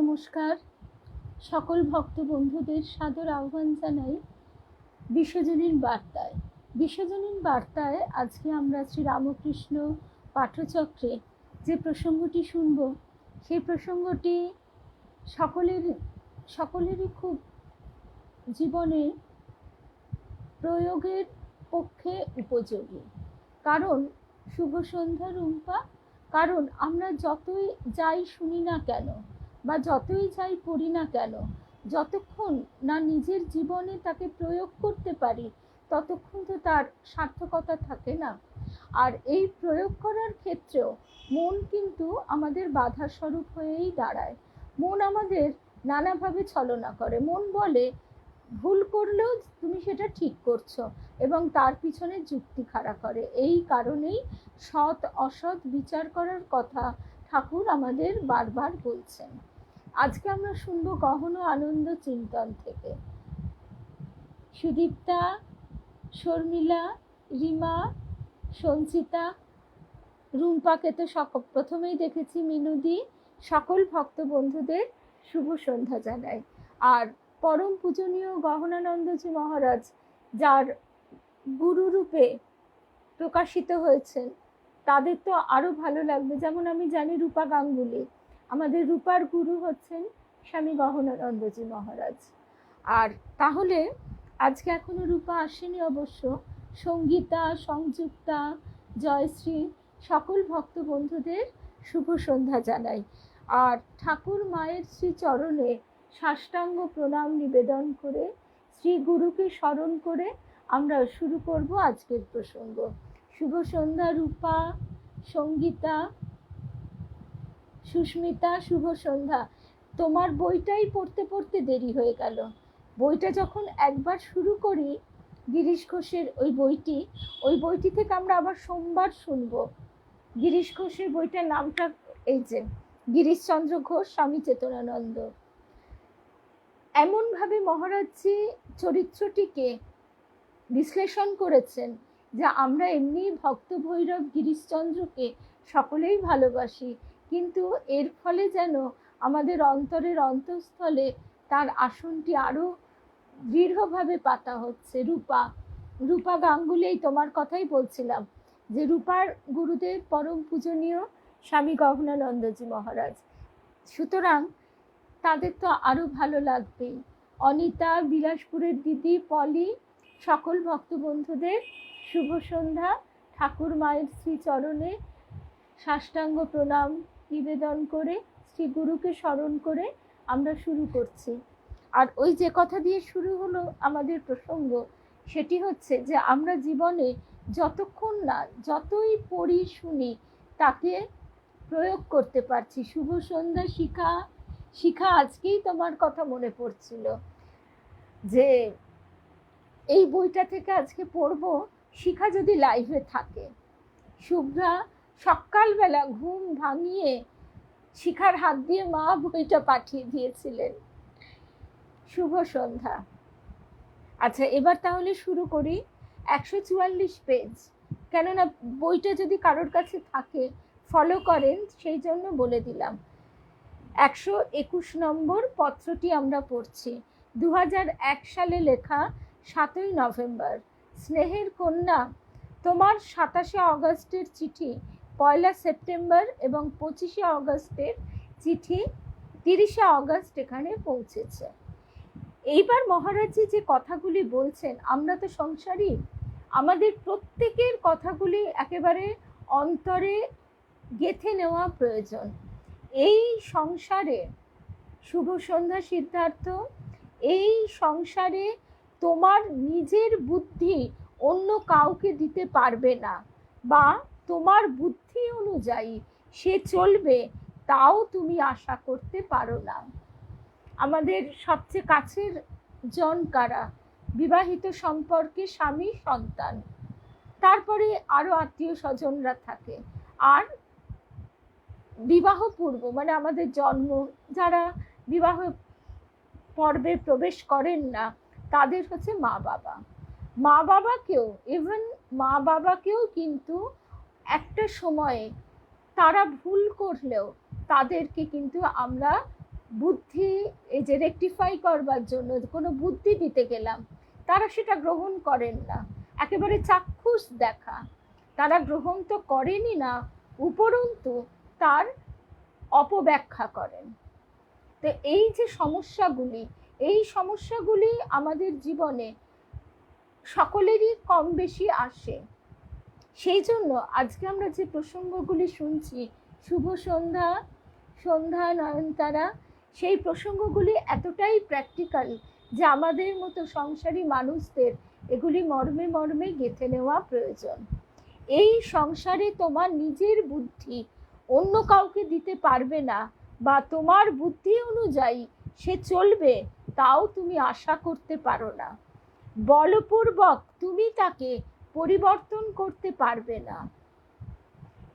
নমস্কার। সকল ভক্ত বন্ধুদের সাদর আহ্বান জানাই বিশ্বজনীন বার্তায়। বিশ্বজনীন বার্তায় আজকে আমরা শ্রী রামকৃষ্ণ পাঠচক্রে যে প্রসঙ্গটি শুনব, সেই প্রসঙ্গটি সকলেরই খুব জীবনে প্রয়োগের পক্ষে উপযোগী। কারণ শুভ সন্ধ্যা রুম্পা, কারণ আমরা যতই যাই শুনি না কেন বা যতই যাই পড়ি না কেন, যতক্ষণ না নিজের জীবনে তাকে প্রয়োগ করতে পারি ততক্ষণ তো তার সার্থকতা থাকে না। আর এই প্রয়োগ করার ক্ষেত্রেও মন কিন্তু আমাদের বাধা স্বরূপ হয়েই দাঁড়ায়। মন আমাদের নানাভাবে ছলনা করে। মন বলে ভুল করলেও তুমি সেটা ঠিক করছো এবং তার পিছনে যুক্তি খাড়া করে। এই কারণেই সৎ অসৎ বিচার করার কথা ঠাকুর আমাদের বারবার বলছেন। আজকে আমরা শুনবো গহন আনন্দ চিন্তন থেকে। সুদীপ্তা, শর্মিলা, রিমা, সঞ্চিতা, রুম্পাকে তো প্রথমেই দেখেছি, মিনুদি, সকল ভক্ত বন্ধুদের শুভ সন্ধ্যা জানাই। আর পরম পূজনীয় গহনানন্দজি মহারাজ, যার গুরু রূপে প্রকাশিত হয়েছেন, তাদের তো আরো ভালো লাগবে। যেমন আমি জানি রূপা গাঙ্গুলি, আমাদের রূপার গুরু হচ্ছেন স্বামী গহনানন্দজি মহারাজ। আর তাহলে আজকে এখনো রূপা আসেনি অবশ্য। সঙ্গীতা, সংযুক্তা, জয়শ্রী, সকল ভক্ত বন্ধুদের শুভ সন্ধ্যা জানাই। আর ঠাকুর মায়ের শ্রী চরণে সাষ্টাঙ্গ প্রণাম নিবেদন করে শ্রী গুরুকে স্মরণ করে আমরা শুরু করব আজকের প্রসঙ্গ। শুভ সন্ধ্যা রূপা, সঙ্গীতা, সুস্মিতা, শুভ সন্ধ্যা। তোমার বইটাই পড়তে পড়তে দেরি হয়ে গেল। বইটা যখন একবার শুরু করি, গিরিশ ঘোষের ওই বইটি থেকে আমরা আবার সোমবার শুনবো। গিরিশ ঘোষের বইটার নামটা এই যে গিরিশচন্দ্র ঘোষ স্বামী চেতনানন্দ। এমনভাবে মহারাজজি চরিত্রটিকে বিশ্লেষণ করেছেন যে আমরা এমনি ভক্ত ভৈরব গিরিশচন্দ্রকে সকলেই ভালোবাসি, কিন্তু এর ফলে যেন আমাদের অন্তরের অন্তঃস্থলে তার আসনটি আরো দৃঢ়ভাবে পাতা হচ্ছে। রূপা গাঙ্গুলি, তোমার কথাই বলছিলাম যে রূপার গুরুদেব পরম পূজনীয় স্বামী গহনানন্দজি মহারাজ, সুতরাং তাদের তো আরো ভালো লাগবেই। অনিতা, বিলাসপুরের দিদি, পলি, সকল ভক্ত বন্ধুদের শুভ সন্ধ্যা। ঠাকুর মায়ের শ্রী চরণে সাষ্টাঙ্গ প্রণাম নিবেদন করে শ্রী গুরুকে স্মরণ করে আমরা শুরু করছি। আর ওই যে কথা দিয়ে শুরু হলো আমাদের প্রসঙ্গ, সেটি হচ্ছে যে আমরা জীবনে যতক্ষণ না যতই পড়ি শুনি তাকে প্রয়োগ করতে পারছি। শুভ সন্ধ্যা শিখা, আজকেই তোমার কথা মনে পড়ছিল যে এই বইটা থেকে আজকে পড়বো। শিখা যদি লাইভে থাকে, শুভ্রা সকালবেলা ঘুম ভাঙিয়ে শিখার হাত দিয়ে মা বইটা পাঠিয়ে দিয়েছিলেন। শুভ সন্ধ্যা। আচ্ছা, এবার তাহলে শুরু করি। 144 পেজ, কেননা বইটা যদি কারোর কাছে থাকে ফলো করেন সেই জন্য বলে দিলাম। 121 নম্বর পত্রটি আমরা পড়ছি। 2001 সালে লেখা, 7ই নভেম্বর। স্নেহের কন্যা, তোমার 27শে অগস্টের চিঠি 1 সেপ্টেম্বর এবং 25শে অগস্টের চিঠি 30শে অগস্ট এখানে পৌঁছেছে। এইবার মহারাজজি যে কথাগুলি বলছেন, আমরা তো সংসারী, আমাদের প্রত্যেকের কথাগুলি একেবারে অন্তরে গেঁথে নেওয়া প্রয়োজন। এই সংসারে, শুভ সন্ধ্যা সিদ্ধার্থ, এই সংসারে তোমার নিজের বুদ্ধি অন্য কাউকে দিতে পারবে না, বা তোমার বুদ্ধি অনুযায়ী সে চলবে তাও তুমি আশা করতে পারো না। আমাদের সবচেয়ে কাছের জন কারা? বিবাহিত সম্পর্কে স্বামী, সন্তান, তারপরে আরো আত্মীয় স্বজনরা থাকে। আর বিবাহ পূর্ব মানে আমাদের জন্ম, যারা বিবাহ পর্বে প্রবেশ করেন না তাদের হচ্ছে মা বাবা। মা বাবাকেও কিন্তু একটা সময়ে তারা ভুল করলেও তাদেরকে কিন্তু আমরা বুদ্ধি, এই যে রেকটিফাই করবার জন্য কোনো বুদ্ধি দিতে গেলাম, তারা সেটা গ্রহণ করেন না। একেবারে চাক্ষুষ দেখা তারা গ্রহণ তো করেনই না, উপরন্তু তার অপব্যাখ্যা করেন। তো এই যে সমস্যাগুলি, এই সমস্যাগুলি আমাদের জীবনে সকলেরই কম বেশি আসে। সেই জন্য আজকে আমরা যে প্রসঙ্গগুলি শুনছি, শুভ সন্ধ্যা, সন্ধ্যা, নয়নতারা, সেই প্রসঙ্গগুলি এতটাই প্র্যাকটিক্যাল যে আমাদের মতো সংসারী মানুষদের এগুলি মর্মে মর্মে গেঁথে নেওয়া প্রয়োজন। এই সংসারে তোমার নিজের বুদ্ধি অন্য কাউকে দিতে পারবে না, বা তোমার বুদ্ধি অনুযায়ী সে চলবে তাও তুমি আশা করতে পারো না। বলপূর্বক তুমি তাকে পরিবর্তন করতে পারবে না।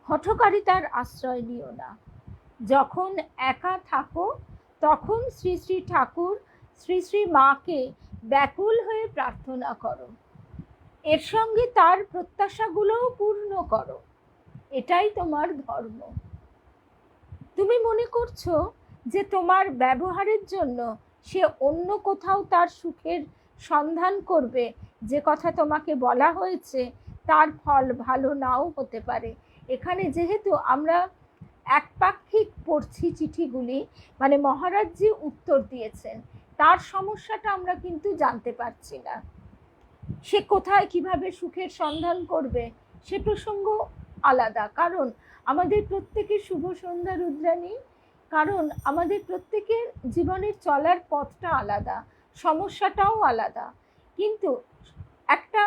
হঠকারিতার আশ্রয় নিও না। যখন একা থাকো তখন শ্রী শ্রী ঠাকুর, শ্রী শ্রী মাকে ব্যাকুল হয়ে প্রার্থনা করো, এর সঙ্গে তার প্রত্যাশাগুলোও পূর্ণ করো। এটাই তোমার ধর্ম। তুমি মনে করছো যে তোমার ব্যবহারের জন্য সে অন্য কোথাও তার সুখের সন্ধান করবে, যে কথা তোমাকে বলা হয়েছে তার ফল ভালো নাও হতে পারে। এখানে যেহেতু আমরা একপাক্ষিক পড়ছি চিঠিগুলি, মানে মহারাজজি উত্তর দিয়েছেন, তার সমস্যাটা আমরা কিন্তু জানতে পারছি না। সে কোথায় কিভাবে সুখের সন্ধান করবে সে প্রসঙ্গ আলাদা, কারণ আমাদের প্রত্যেকের শুভ সন্ধ্যা রুদ্রাণী, কারণ আমাদের প্রত্যেকের জীবনের চলার পথটা আলাদা, সমস্যাটাও আলাদা। কিন্তু একটা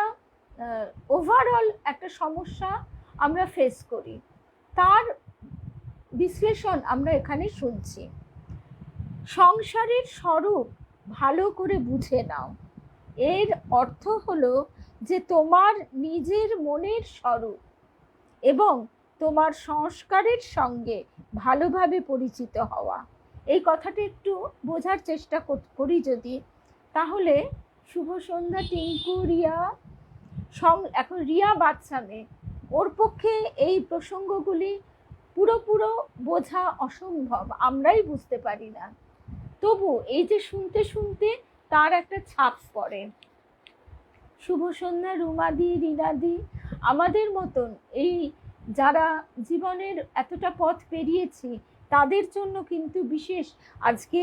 ওভারঅল একটা সমস্যা আমরা ফেস করি, তার বিশ্লেষণ আমরা এখানে শুনছি। সংসারের স্বরূপ ভালো করে বুঝে নাও। এর অর্থ হলো যে তোমার নিজের মনের স্বরূপ এবং তোমার সংস্কারের সঙ্গে ভালোভাবে পরিচিত হওয়া। এই কথাটা একটু বোঝার চেষ্টা করি যদি, তাহলে শুভ সন্ধ্যা টিঙ্কু, রিয়া, এখন রিয়া বাচ্চা মেয়ে, ওর পক্ষে এই প্রসঙ্গগুলি পুরো বোঝা অসম্ভব, আমরাই বুঝতে পারি না। তবু এই যে শুনতে শুনতে তার একটা ছাপ পড়ে। শুভ সন্ধ্যা রুমাদি, রিনাদি, আমাদের মতন এই যারা জীবনের এতটা পথ পেরিয়েছি তাদের জন্য কিন্তু বিশেষ, আজকে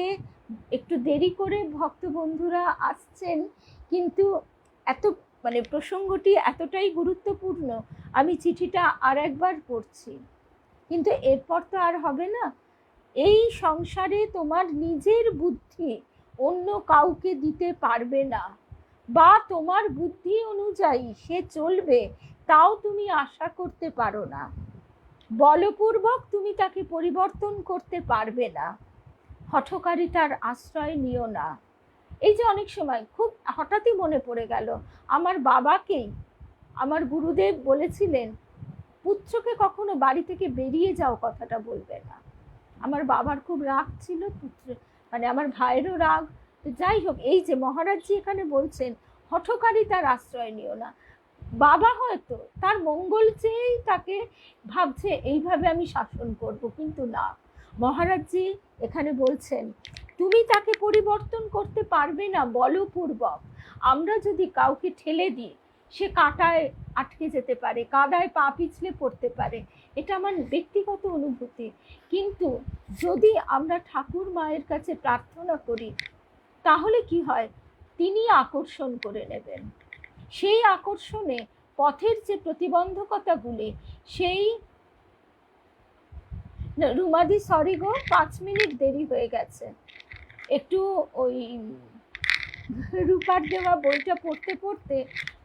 একটু দেরি করে ভক্ত বন্ধুরা আসছেন, কিন্তু এত মানে প্রসঙ্গটি এতটাই গুরুত্বপূর্ণ, আমি চিঠিটা আর একবার পড়ছি, কিন্তু এরপর তো আর হবে না। এই সংসারে তোমার নিজের বুদ্ধি অন্য কাউকে দিতে পারবে না, বা তোমার বুদ্ধি অনুযায়ী সে চলবে তাও তুমি আশা করতে পারো না। বলপূর্বক তুমি তাকে পরিবর্তন করতে পারবে না। হঠকারিতার আশ্রয় নিও না। এই যে অনেক সময় খুব হঠাৎই মনে পড়ে গেল, আমার বাবাকেই আমার গুরুদেব বলেছিলেন, পুত্রকে কখনো বাড়ি থেকে বেরিয়ে যাও কথাটা বলবে না। আমার বাবার খুব রাগ ছিল, পুত্র মানে আমার ভাইয়েরও রাগ। তো যাই হোক, এই যে মহারাজজি এখানে বলছেন হঠকারিতার আশ্রয় নিও না। বাবা হয়তো তার মঙ্গল চেয়েই তাকে ভাবছে এইভাবে আমি শাসন করব, কিন্তু না, মহারাজজি এখানে বলছেন তুমি তাকে পরিবর্তন করতে পারবে না বলপূর্বক। আমরা যদি কাউকে ঠেলে দিই সে কাঁটায় আটকে যেতে পারে, কাদায় পা পিছলে পড়তে পারে, এটা আমার ব্যক্তিগত অনুভূতি। কিন্তু যদি আমরা ঠাকুর মায়ের কাছে প্রার্থনা করি তাহলে কি হয়, তিনি আকর্ষণ করে নেবেন। সেই আকর্ষণে পথের যে প্রতিবন্ধকতাগুলি, সেই রুমাদি সরি গো, 5 মিনিট দেরি হয়ে গেছে, একটু ওই রূপার দেওয়া বইটা পড়তে পড়তে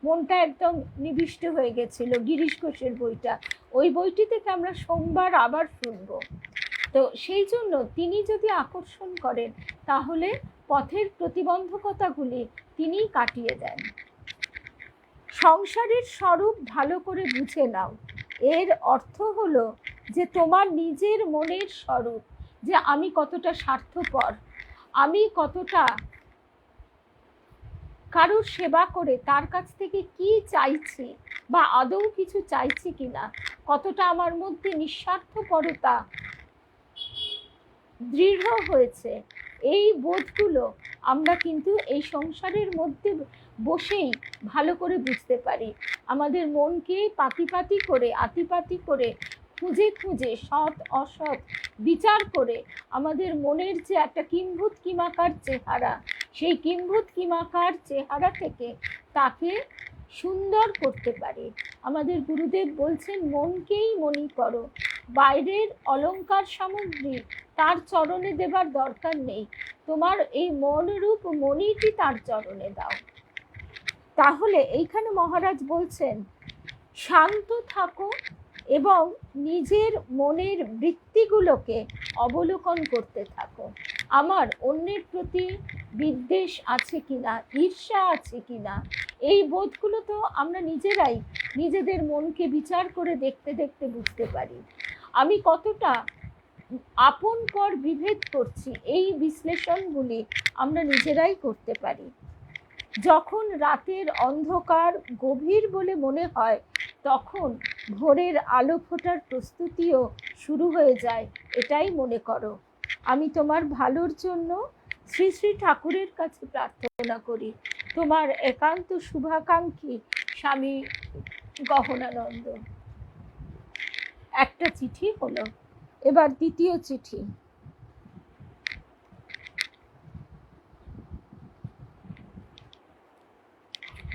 মনটা একদম নিবিষ্ট হয়ে গেছিল, গিরিশ ঘোষের বইটা। ওই বইটি থেকে আমরা সোমবার আবার শুনব। তো সেই জন্য তিনি যদি আকর্ষণ করেন তাহলে পথের প্রতিবন্ধকতাগুলি তিনিই কাটিয়ে দেন। সংসারের স্বরূপ ভালো করে বুঝে নাও। এর অর্থ হলো যে তোমার নিজের মনের স্বরূপ, যে আমি কতটা স্বার্থপর, আমি কতটা কারোর সেবা করে তার কাছ থেকে কি চাইছি বা আদৌ কিছু চাইছি কিনা, কতটা আমার মধ্যে নিঃস্বার্থপরতা দৃঢ় হয়েছে, এই বোধগুলো আমরা কিন্তু এই সংসারের মধ্যে বসেই ভালো করে বুঝতে পারি। আমাদের মনকে পাতি করে আতিপাতি করে খুঁজে খুঁজে সৎ অসৎ বিচার করে আমাদের মনের যে একটা কিম্ভূত কিমাকার চেহারা, সেই কিম্ভূত কিমাকার চেহারা থেকে তাকে সুন্দর করতে পারি। আমাদের গুরুদেব বলছেন, মনকেই মনি করো, বাইরের অলংকার সামগ্রী তার চরণে দেবার দরকার নেই, তোমার এই মনরূপ মনিটি তার চরণে দাও। তাহলে এইখানে মহারাজ বলছেন, শান্ত থাকো এবং নিজের মনের বৃত্তিগুলোকে অবলোকন করতে থাকো। আমার অন্যের প্রতি বিদ্বেষ আছে কিনা, ঈর্ষা আছে কিনা, এই বোধগুলো তো আমরা নিজেরাই নিজেদের মনকে বিচার করে দেখতে দেখতে বুঝতে পারি। আমি কতটা আপন পর বিভেদ করছি, এই বিশ্লেষণগুলি আমরা নিজেরাই করতে পারি। যখন রাতের অন্ধকার গভীর বলে মনে হয়, তখন ভোরের আলো ফোটার প্রস্তুতিও শুরু হয়ে যায়, এটাই মনে করো। আমি তোমার ভালোর জন্য শ্রী শ্রী ঠাকুরের কাছে প্রার্থনা করি। তোমার একান্ত শুভাকাঙ্ক্ষী স্বামী গহনানন্দ। একটা চিঠি হলো, এবার দ্বিতীয় চিঠি।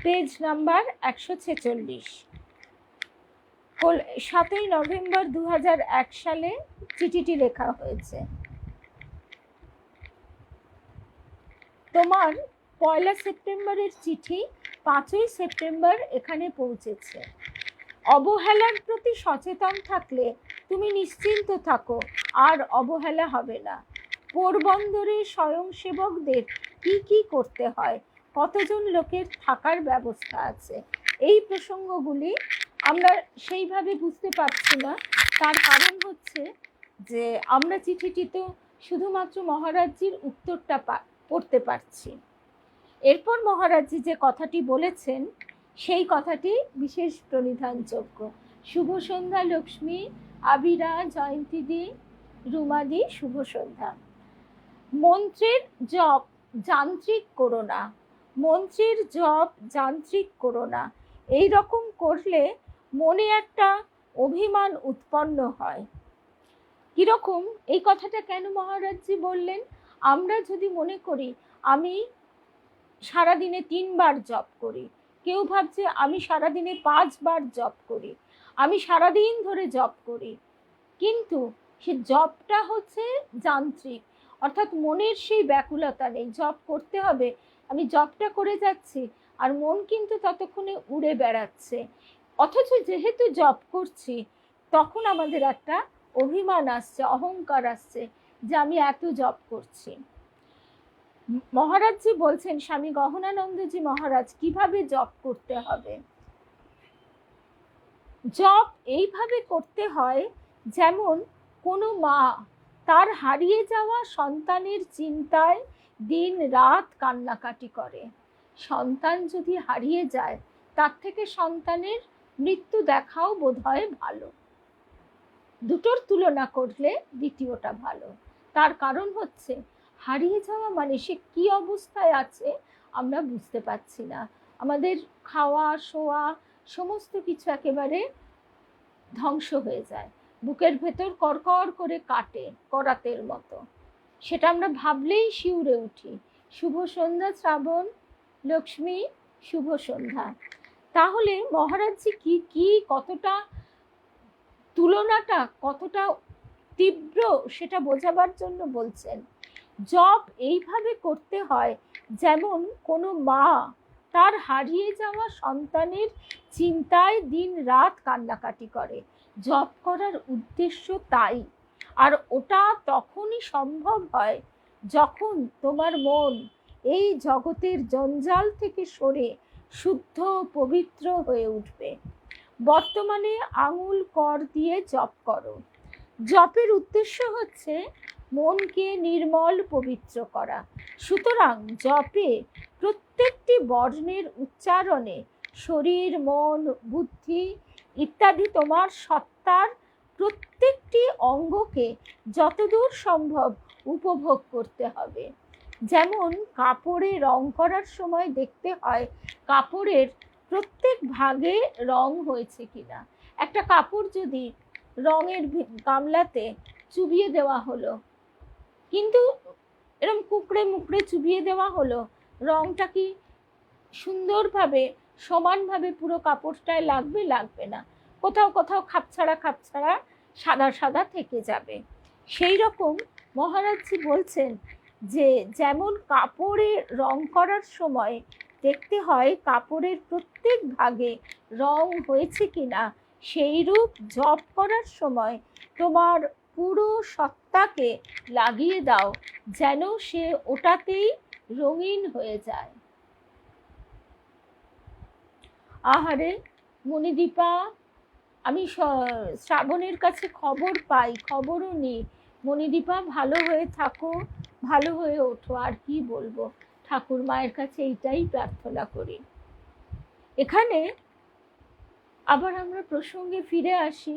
Page number 146। 7ই নভেম্বর 2001 সালে চিঠিটি লেখা হয়েছে। তোমার 1 সেপ্টেম্বরের চিঠি 5ই সেপ্টেম্বর এখানে পৌঁছেছে। অবহেলার প্রতি সচেতন থাকলে তুমি নিশ্চিন্ত থাকো, আর অবহেলা হবে না। পোরবন্দরে স্বয়ংসেবকদের কি করতে হয়, কতজন লোকের থাকার ব্যবস্থা আছে, এই প্রসঙ্গগুলি আমরা সেইভাবে বুঝতে পারছি না। তার কারণ হচ্ছে যে আমরা চিঠিটি তো শুধুমাত্র মহারাজজির উত্তরটা পড়তে পারছি। এরপর মহারাজজি যে কথাটি বলেছেন, সেই কথাটি বিশেষ প্রণিধানযোগ্য। শুভ সন্ধ্যা লক্ষ্মী, আবিরা, জয়ন্তীদি, রুমাদি, শুভ সন্ধ্যা। মন্ত্রের জপ যান্ত্রিক করো না, মন্ত্রের জপ যান্ত্রিক করো না। এই রকম করলে মনে একটা অভিমান উৎপন্ন হয়। কিরকম, এই কথাটা কেন মহারাজজি বললেন? আমরা যদি মনে করি আমি সারাদিনে 3 বার জপ করি, কেউ ভাবছে আমি সারাদিনে 5 বার জপ করি, আমি সারাদিন ধরে জপ করি, কিন্তু সে জপটা হচ্ছে যান্ত্রিক, অর্থাৎ মনের সেই ব্যাকুলতা নেই, জপ করতে হবে, আমি জপটা করে যাচ্ছি আর মন কিন্তু ততক্ষণে উড়ে বেড়াচ্ছে। অথচ যেহেতু জপ করছি, তখন আমাদের একটা অভিমান আসছে, অহংকার আসছে যে আমি এত জপ করছি। মহারাজজি বলছেন, স্বামী গহনানন্দজি মহারাজ কিভাবে জপ করতে হবে। জপ এইভাবে করতে হয় যেমন কোনো মা তার হারিয়ে যাওয়া সন্তানের চিন্তায় দিন রাত কান্নাকাটি করে। সন্তান যদি হারিয়ে যায়, তার থেকে সন্তানের মৃত্যু দেখাও বোধহয় ভালো। দুটোর তুলনা করলে দ্বিতীয়টা ভালো। তার কারণ হচ্ছে, হারিয়ে যাওয়া মানে সে কি অবস্থায় আছে আমরা বুঝতে পারছি না। আমাদের খাওয়া শোয়া সমস্ত কিছু একেবারে ধ্বংস হয়ে যায়, বুকের ভেতর করকর করে কাটে করাতের মতো, সেটা আমরা ভাবলেই শিউরে উঠি। শুভ সন্ধ্যা শ্রাবণ, লক্ষ্মী, শুভ সন্ধ্যা। তাহলে মহারাজজি কি কতটা তুলনাটা কতটা তীব্র সেটা বোঝাবার জন্য বলছেন। জপ এইভাবে করতে হয় যেমন কোনো মা তার হারিয়ে যাওয়া সন্তানের চিন্তায় দিন রাত কান্নাকাটি করে। জপ করার উদ্দেশ্য তাই, আর ওটা তখনই সম্ভব হয় যখন তোমার মন এই জগতের জঞ্জাল থেকে সরে শুদ্ধ পবিত্র হয়ে উঠবে। বর্তমানে আঙুল কর দিয়ে জপ করো। জপের উদ্দেশ্য হচ্ছে মনকে নির্মল পবিত্র করা। সুতরাং জপে প্রত্যেকটি বর্ণের উচ্চারণে শরীর, মন, বুদ্ধি ইত্যাদি তোমার সত্তার প্রত্যেকটি অঙ্গকে যতদূর সম্ভব উপভোগ করতে হবে। যেমন কাপড়ে রং করার সময় দেখতে হয় কাপড়ের প্রত্যেক ভাগে রং হয়েছে কিনা। একটা কাপড় যদি রঙের গামলাতে চুবিয়ে দেওয়া হলো, কিন্তু এরকম কুকড়ে মুকড়ে চুবিয়ে দেওয়া হলো, রংটা কি সুন্দরভাবে সমানভাবে পুরো কাপড়টায় লাগবে? লাগবে না, কোথাও কোথাও খাপছাড়া খাপছাড়া সাদা সাদা থেকে যাবে। সেই রকম মহারাজজি বলছেন যে যেমন কাপড়ে রং করার সময় দেখতে হয় কাপড়ের প্রত্যেক ভাগে রং হয়েছে কিনা, সেইরূপ জপ করার সময় তোমার পুরো সত্তাকে লাগিয়ে দাও যেন সে ওটাতেই রঙিন হয়ে যায়। আহারে মণিদীপা, আমি শ্রাবণের কাছে খবর পাই, খবরও নিই। মণিদীপা ভালো হয়ে থাকো, ভালো হয়ে ওঠো। আর কি বলবো, ঠাকুর মায়ের কাছে এইটাই প্রার্থনা করি। এখানে আবার আমরা প্রসঙ্গে ফিরে আসি।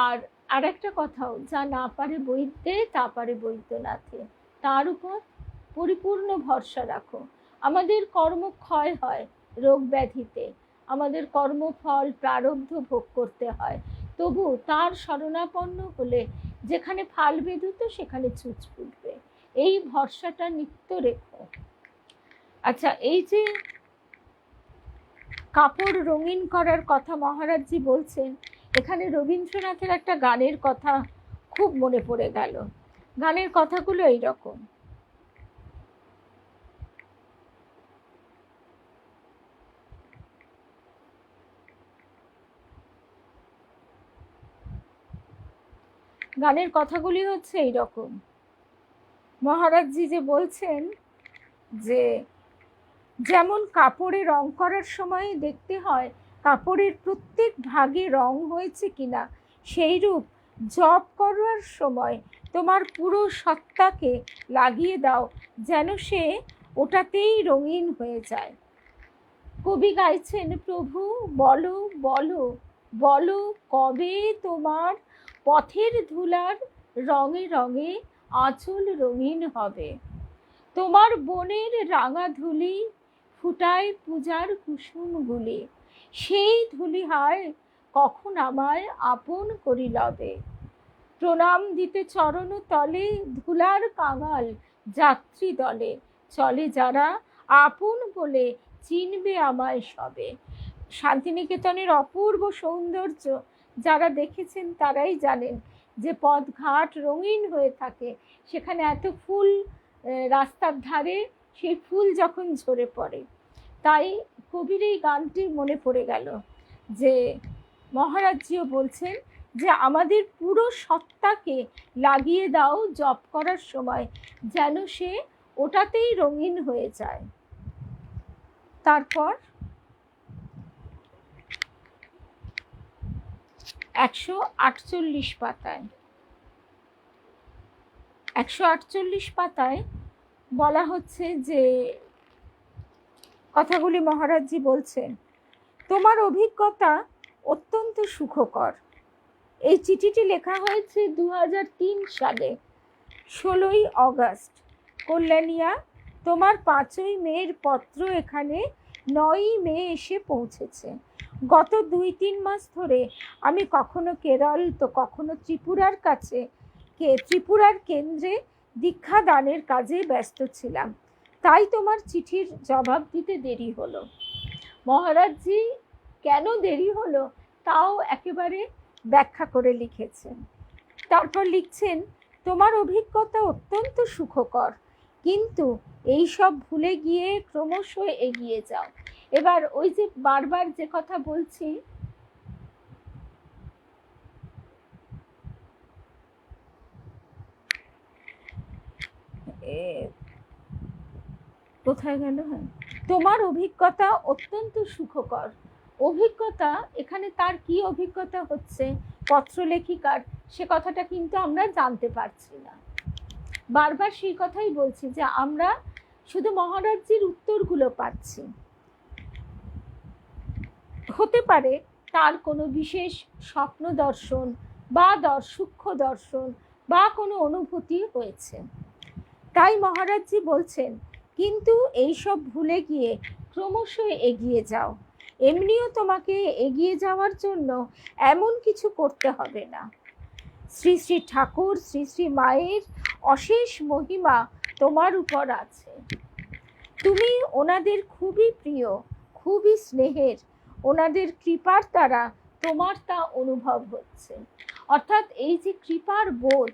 আর একটা কথাও, যা না পারে বৈদ্যে তা পারে বৈদ্যনাথে, তার উপর পরিপূর্ণ ভরসা রাখো। আমাদের কর্ম ক্ষয় হয় রোগ ব্যাধিতে, আমাদের কর্মফল প্রারব্ধ ভোগ করতে হয়, তবু তার শরণাপন্ন হলে যেখানে ফাল বেঁধুতো সেখানে ছুঁচ ফুটবে, এই ভরসাটা নিত্য রেখো। আচ্ছা, এই যে কাপড় রঙিন করার কথা মহারাজজি বলছেন, এখানে রবীন্দ্রনাথের একটা গানের কথা খুব মনে পড়ে গেল। গানের কথাগুলো এইরকম: গানের কথাগুলি হচ্ছে এইরকম, মহারাজজি যে বলছেন যে যেমন কাপড়ে রং করার সময় দেখতে হয় কাপড়ের প্রত্যেক ভাগে রং হয়েছে কিনা, সেইরূপ জপ করার সময় তোমার পুরো সত্তাকে লাগিয়ে দাও যেন সে ওটাতেই রঙিন হয়ে যায়। কবি গাইছেন, প্রভু বলো বলো বলো কবে তোমার পথের ধুলার রঙে রঙে আঁচল রঙিন হবে, তোমার বনের রাঙা ধুলি ফুটায় পূজার কুসুমগুলি, সেই ধুলি হায় কখন আমায় আপন করি লবে, প্রণাম দিতে চরণ তলে ধুলার কাঙাল যাত্রী দলে, চলে যারা আপন বলে চিনবে আমায় সবে। শান্তিনিকেতনের অপূর্ব সৌন্দর্য যারা দেখেছেন তারাই জানেন যে পথঘাট রঙিন হয়ে থাকে, সেখানে এত ফুল রাস্তার ধারে, সেই ফুল যখন ঝরে পড়ে। তাই কবির এই গানটি মনে পড়ে গেল যে মহারাজজিও বলছেন যে আমাদের পুরো সত্তাকে লাগিয়ে দাও জপ করার সময় যেন সে ওটাতেই রঙিন হয়ে যায়। তারপর 148 পাতায় 148 পাতায় বলা হচ্ছে যে কথাগুলি মহারাজজি বলছেন, তোমার অভিজ্ঞতা অত্যন্ত সুখকর। এই চিঠিটি লেখা হয়েছে 2003 সালে 16ই অগস্ট। কল্যাণিয়া, তোমার 5ই মের পত্র এখানে 9ই মে এসে পৌঁছেছে। গত 2-3 মাস ধরে আমি কখনো কেরল তো কখনো ত্রিপুরার কেন্দ্রে দীক্ষা দানের কাজে ব্যস্ত ছিলাম, তাই তোমার চিঠির জবাব দিতে দেরি হলো। মহারাজজি কেন দেরি হলো তাও একেবারে ব্যাখ্যা করে লিখেছেন। তারপর লিখছেন, তোমার অভিজ্ঞতা অত্যন্ত সুখকর, কিন্তু এই সব ভুলে গিয়ে ক্রমশ এগিয়ে যাও। এবার ওই যে বারবার যে কথা বলছি, কোথায় গেল? হ্যাঁ, তোমার অভিজ্ঞতা অত্যন্ত সুখকর। অভিজ্ঞতা এখানে তার কি অভিজ্ঞতা হচ্ছে পত্রলেখিকার, সে কথাটা কিন্তু আমরা জানতে পারছি না। বারবার সেই কথাই বলছি যে আমরা শুধু মহারাজজির উত্তরগুলো পাচ্ছি। হতে পারে তার কোনো বিশেষ স্বপ্ন দর্শন বা সূক্ষ্ম দর্শন বা কোনো অনুভূতি হয়েছে। তাই মহারাজজি বলছেন, কিন্তু এইসব ভুলে গিয়ে ক্রমশ এগিয়ে যাও। এমনিও তোমাকে এগিয়ে যাওয়ার জন্য এমন কিছু করতে হবে না। শ্রী শ্রী ঠাকুর, শ্রী শ্রী মায়ের অশেষ মহিমা তোমার উপর আছে। তুমি ওনাদের খুবই প্রিয়, খুবই স্নেহের। ওনাদের কৃপার দ্বারা তোমার তা অনুভব হচ্ছে। অর্থাৎ এই যে কৃপার বোধ,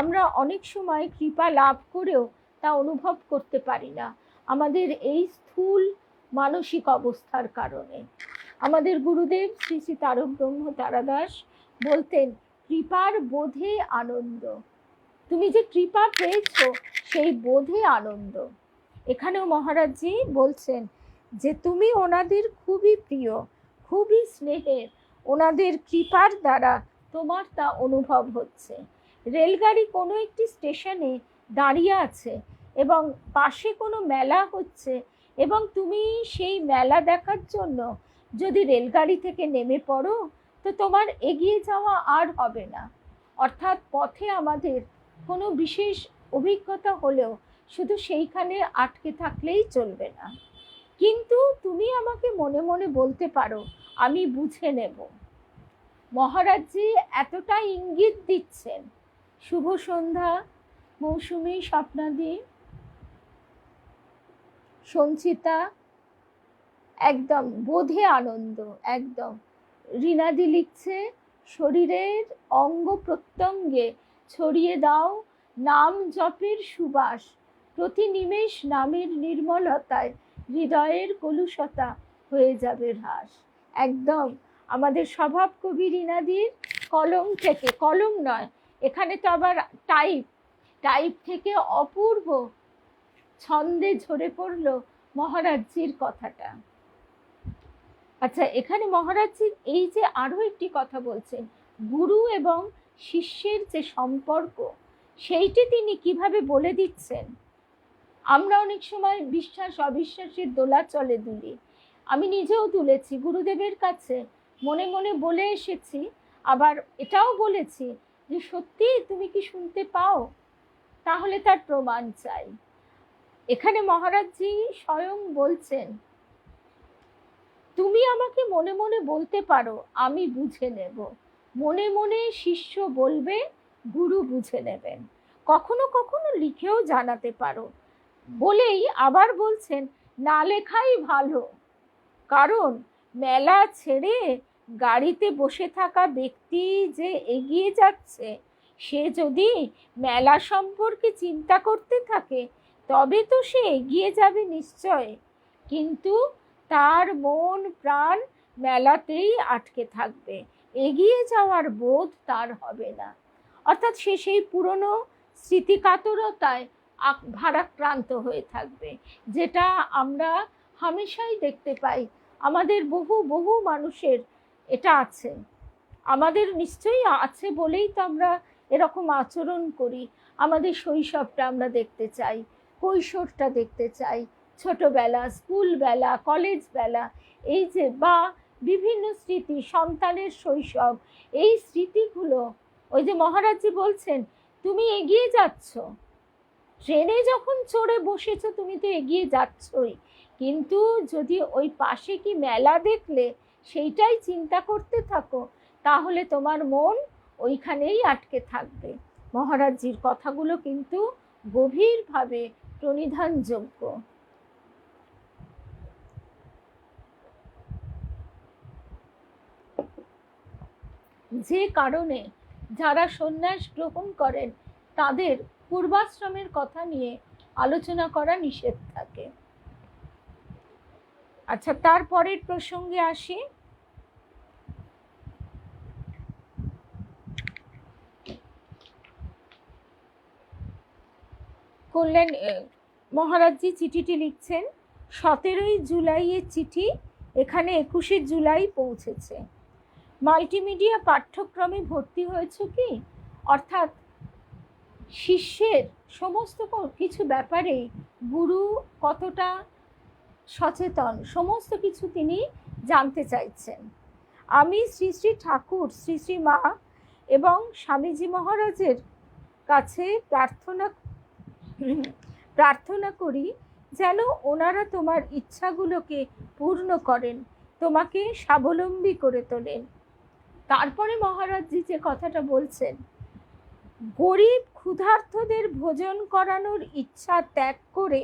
আমরা অনেক সময় কৃপা লাভ করেও তা অনুভব করতে পারি না, আমাদের এই স্থূল মানসিক অবস্থার কারণে। আমাদের গুরুদেব শ্রী শ্রী তারক ব্রহ্ম তারাদাস বলতেন, কৃপার বোধে আনন্দ। তুমি যে কৃপা পেয়েছ সেই বোধে আনন্দ। এখানেও মহারাজজি বলছেন যে তুমি ওনাদের খুবই প্রিয়, খুবই স্নেহের। ওনাদের কৃপার দ্বারা তোমার তা অনুভব হচ্ছে। রেলগাড়ি কোনো একটি স্টেশনে দাঁড়িয়ে আছে এবং পাশে কোনো মেলা হচ্ছে, এবং তুমি সেই মেলা দেখার জন্য যদি রেলগাড়ি থেকে নেমে পড়ো, তো তোমার এগিয়ে যাওয়া আর হবে না। অর্থাৎ পথে আমাদের কোনো বিশেষ অভিজ্ঞতা হলেও শুধু সেইখানে আটকে থাকলেই চলবে না। কিন্তু তুমি আমাকে মনে মনে বলতে পারো, আমি বুঝে নেব। মহারাজজি এতটা ইঙ্গিত দিচ্ছেন। শুভ সন্ধ্যা মৌসুমী, স্বপ্নাদি, সঞ্চিতা, একদম বোধে আনন্দ। একদম রিনাদি লিখছে, শরীরের অঙ্গ প্রত্যঙ্গে ছড়িয়ে দাও নাম জপের সুবাস। প্রতি নিমেষ নামের নির্মলতায় হৃদয়ের কলুষতা হয়ে যাবে হ্রাস। একদম আমাদের স্বভাব কবি রিনাদির কলম থেকে, কলম নয়, এখানে তো আবার টাইপ থেকে অপূর্ব ছন্দে ঝরে পড়ল মহারাজজির কথাটা। আচ্ছা, এখানে মহারাজজি এই যে আরো একটি কথা বলছেন, গুরু এবং শিষ্যের যে সম্পর্ক, সেইটি তিনি কিভাবে বলে দিচ্ছেন। আমরা অনেক সময় বিশ্বাস অবিশ্বাসের দোলাচলে দুলি, আমি নিজেও তুলেছি, গুরুদেবের কাছে মনে মনে বলে এসেছি, আবার এটাও বলেছি যে সত্যি তুমি কি শুনতে পাও, তাহলে তার প্রমাণ চাই। এখানে মহারাজজি স্বয়ং বলছেন, তুমি আমাকে মনে মনে বলতে পারো, আমি বুঝে নেব। মনে মনে শিষ্য বলবে, গুরু বুঝে নেবেন। কখনো কখনো লিখেও জানাতে পারো। বলেই আবার বলছেন, না লেখাই ভালো, কারণ মেলা ছেড়ে গাড়িতে বসে থাকা ব্যক্তি যে এগিয়ে যাচ্ছে, সে যদি মেলা সম্পর্কে চিন্তা করতে থাকে তবে তো সে এগিয়ে যাবে নিশ্চয়, কিন্তু তার মন প্রাণ মেলাতেই আটকে থাকবে, এগিয়ে যাওয়ার বোধ তার হবে না। অর্থাৎ সে সেই পুরনো স্মৃতিকাতরতায় ভারাক্রান্ত হয়ে থাকবে, যেটা আমরা হামেশাই দেখতে পাই। আমাদের বহু বহু মানুষের এটা আছে, আমাদের নিশ্চয়ই আছে বলেই তো আমরা এরকম আচরণ করি। আমাদের শৈশবটা আমরা দেখতে চাই, কৈশোরটা দেখতে চাই, ছোটবেলা, স্কুলবেলা, কলেজ বেলা, এই যে বা বিভিন্ন স্মৃতি, সন্তানের শৈশব, এই স্মৃতিগুলো, ওই যে মহারাজজি বলছেন, তুমি এগিয়ে যাচ্ছ, ট্রেনে যখন চড়ে বসেছো তুমি তো এগিয়ে যাচ্ছই, কিন্তু যদি ওই পাশে কি মেলা দেখলে সেইটাই চিন্তা করতে থাকো, তাহলে তোমার মন ওইখানেই আটকে থাকবে। মহারাজজির কথাগুলো কিন্তু গভীরভাবে প্রণিধানযোগ্য। যে কারণে যারা সন্ন্যাস গ্রহণ করেন তাদের পূর্বাশ্রমের কথা নিয়ে আলোচনা করা নিষেধ থাকে। আচ্ছা, তারপরের প্রসঙ্গে আসি। করলেন মহারাজজি চিঠিটি লিখছেন, 17ই জুলাইয়ের চিঠি, এখানে 21শে জুলাই পৌঁছেছে। মাল্টিমিডিয়া পাঠ্যক্রমে ভর্তি হয়েছ কি? অর্থাৎ শিষ্যের সমস্ত কিছু ব্যাপারে গুরু কতটা সচেতন, সমস্ত কিছু তিনি জানতে চাইছেন। আমি শ্রী শ্রী ঠাকুর, শ্রী শ্রী মা এবং স্বামীজি মহারাজের কাছে প্রার্থনা করি যেন ওনারা তোমার ইচ্ছাগুলোকে পূর্ণ করেন, তোমাকে স্বাবলম্বী করে তোলেন। তারপরে মহারাজজি যে কথাটা বলছেন, গরিব ক্ষুধার্তদের ভোজন করানোর ইচ্ছা ত্যাগ করে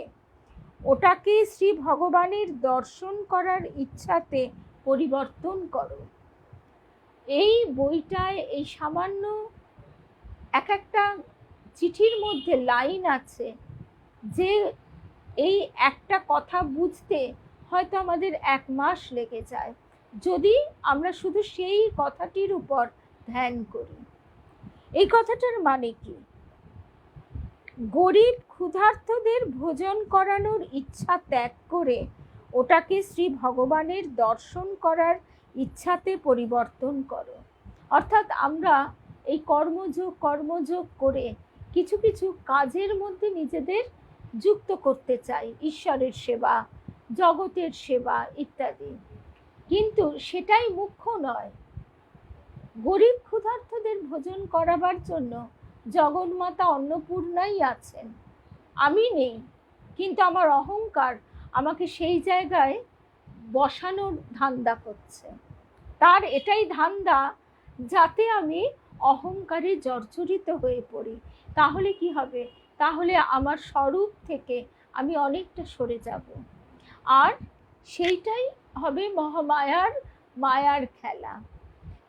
ওটাকে শ্রী ভগবানের দর্শন করার ইচ্ছাতে পরিবর্তন করো। এই বইটায় এই সামান্য একটা চিঠির মধ্যে লাইন আছে যে এই একটা কথা বুঝতে হয়তো আমাদের 1 মাস লেগে যায়, যদি আমরা শুধু সেই কথাটির উপর ধ্যান করি। এই কথাটার মানে কি? গরিব ক্ষুধার্তদের ভোজন করানোর ইচ্ছা ত্যাগ করে ওটাকে শ্রী ভগবানের দর্শন করার ইচ্ছাতে পরিবর্তন করো। অর্থাৎ আমরা এই কর্মযোগ করে কিছু কিছু কাজের মধ্যে নিজেদের যুক্ত করতে চাই, ঈশ্বরের সেবা, জগতের সেবা ইত্যাদি, কিন্তু সেটাই মুখ্য নয়। গরিব ক্ষুধার্তদের ভোজন করাবার জন্য জগন্মাতা অন্নপূর্ণাই আছেন, আমি নেই, কিন্তু আমার অহংকার আমাকে সেই জায়গায় বসানোর ধান্দা করছে। তার এটাই ধান্দা যাতে আমি অহংকারে জর্জরিত হয়ে পড়ি। তাহলে কি হবে? তাহলে আমার স্বরূপ থেকে আমি অনেকটা সরে যাব, আর সেইটাই হবে মায়ার খেলা।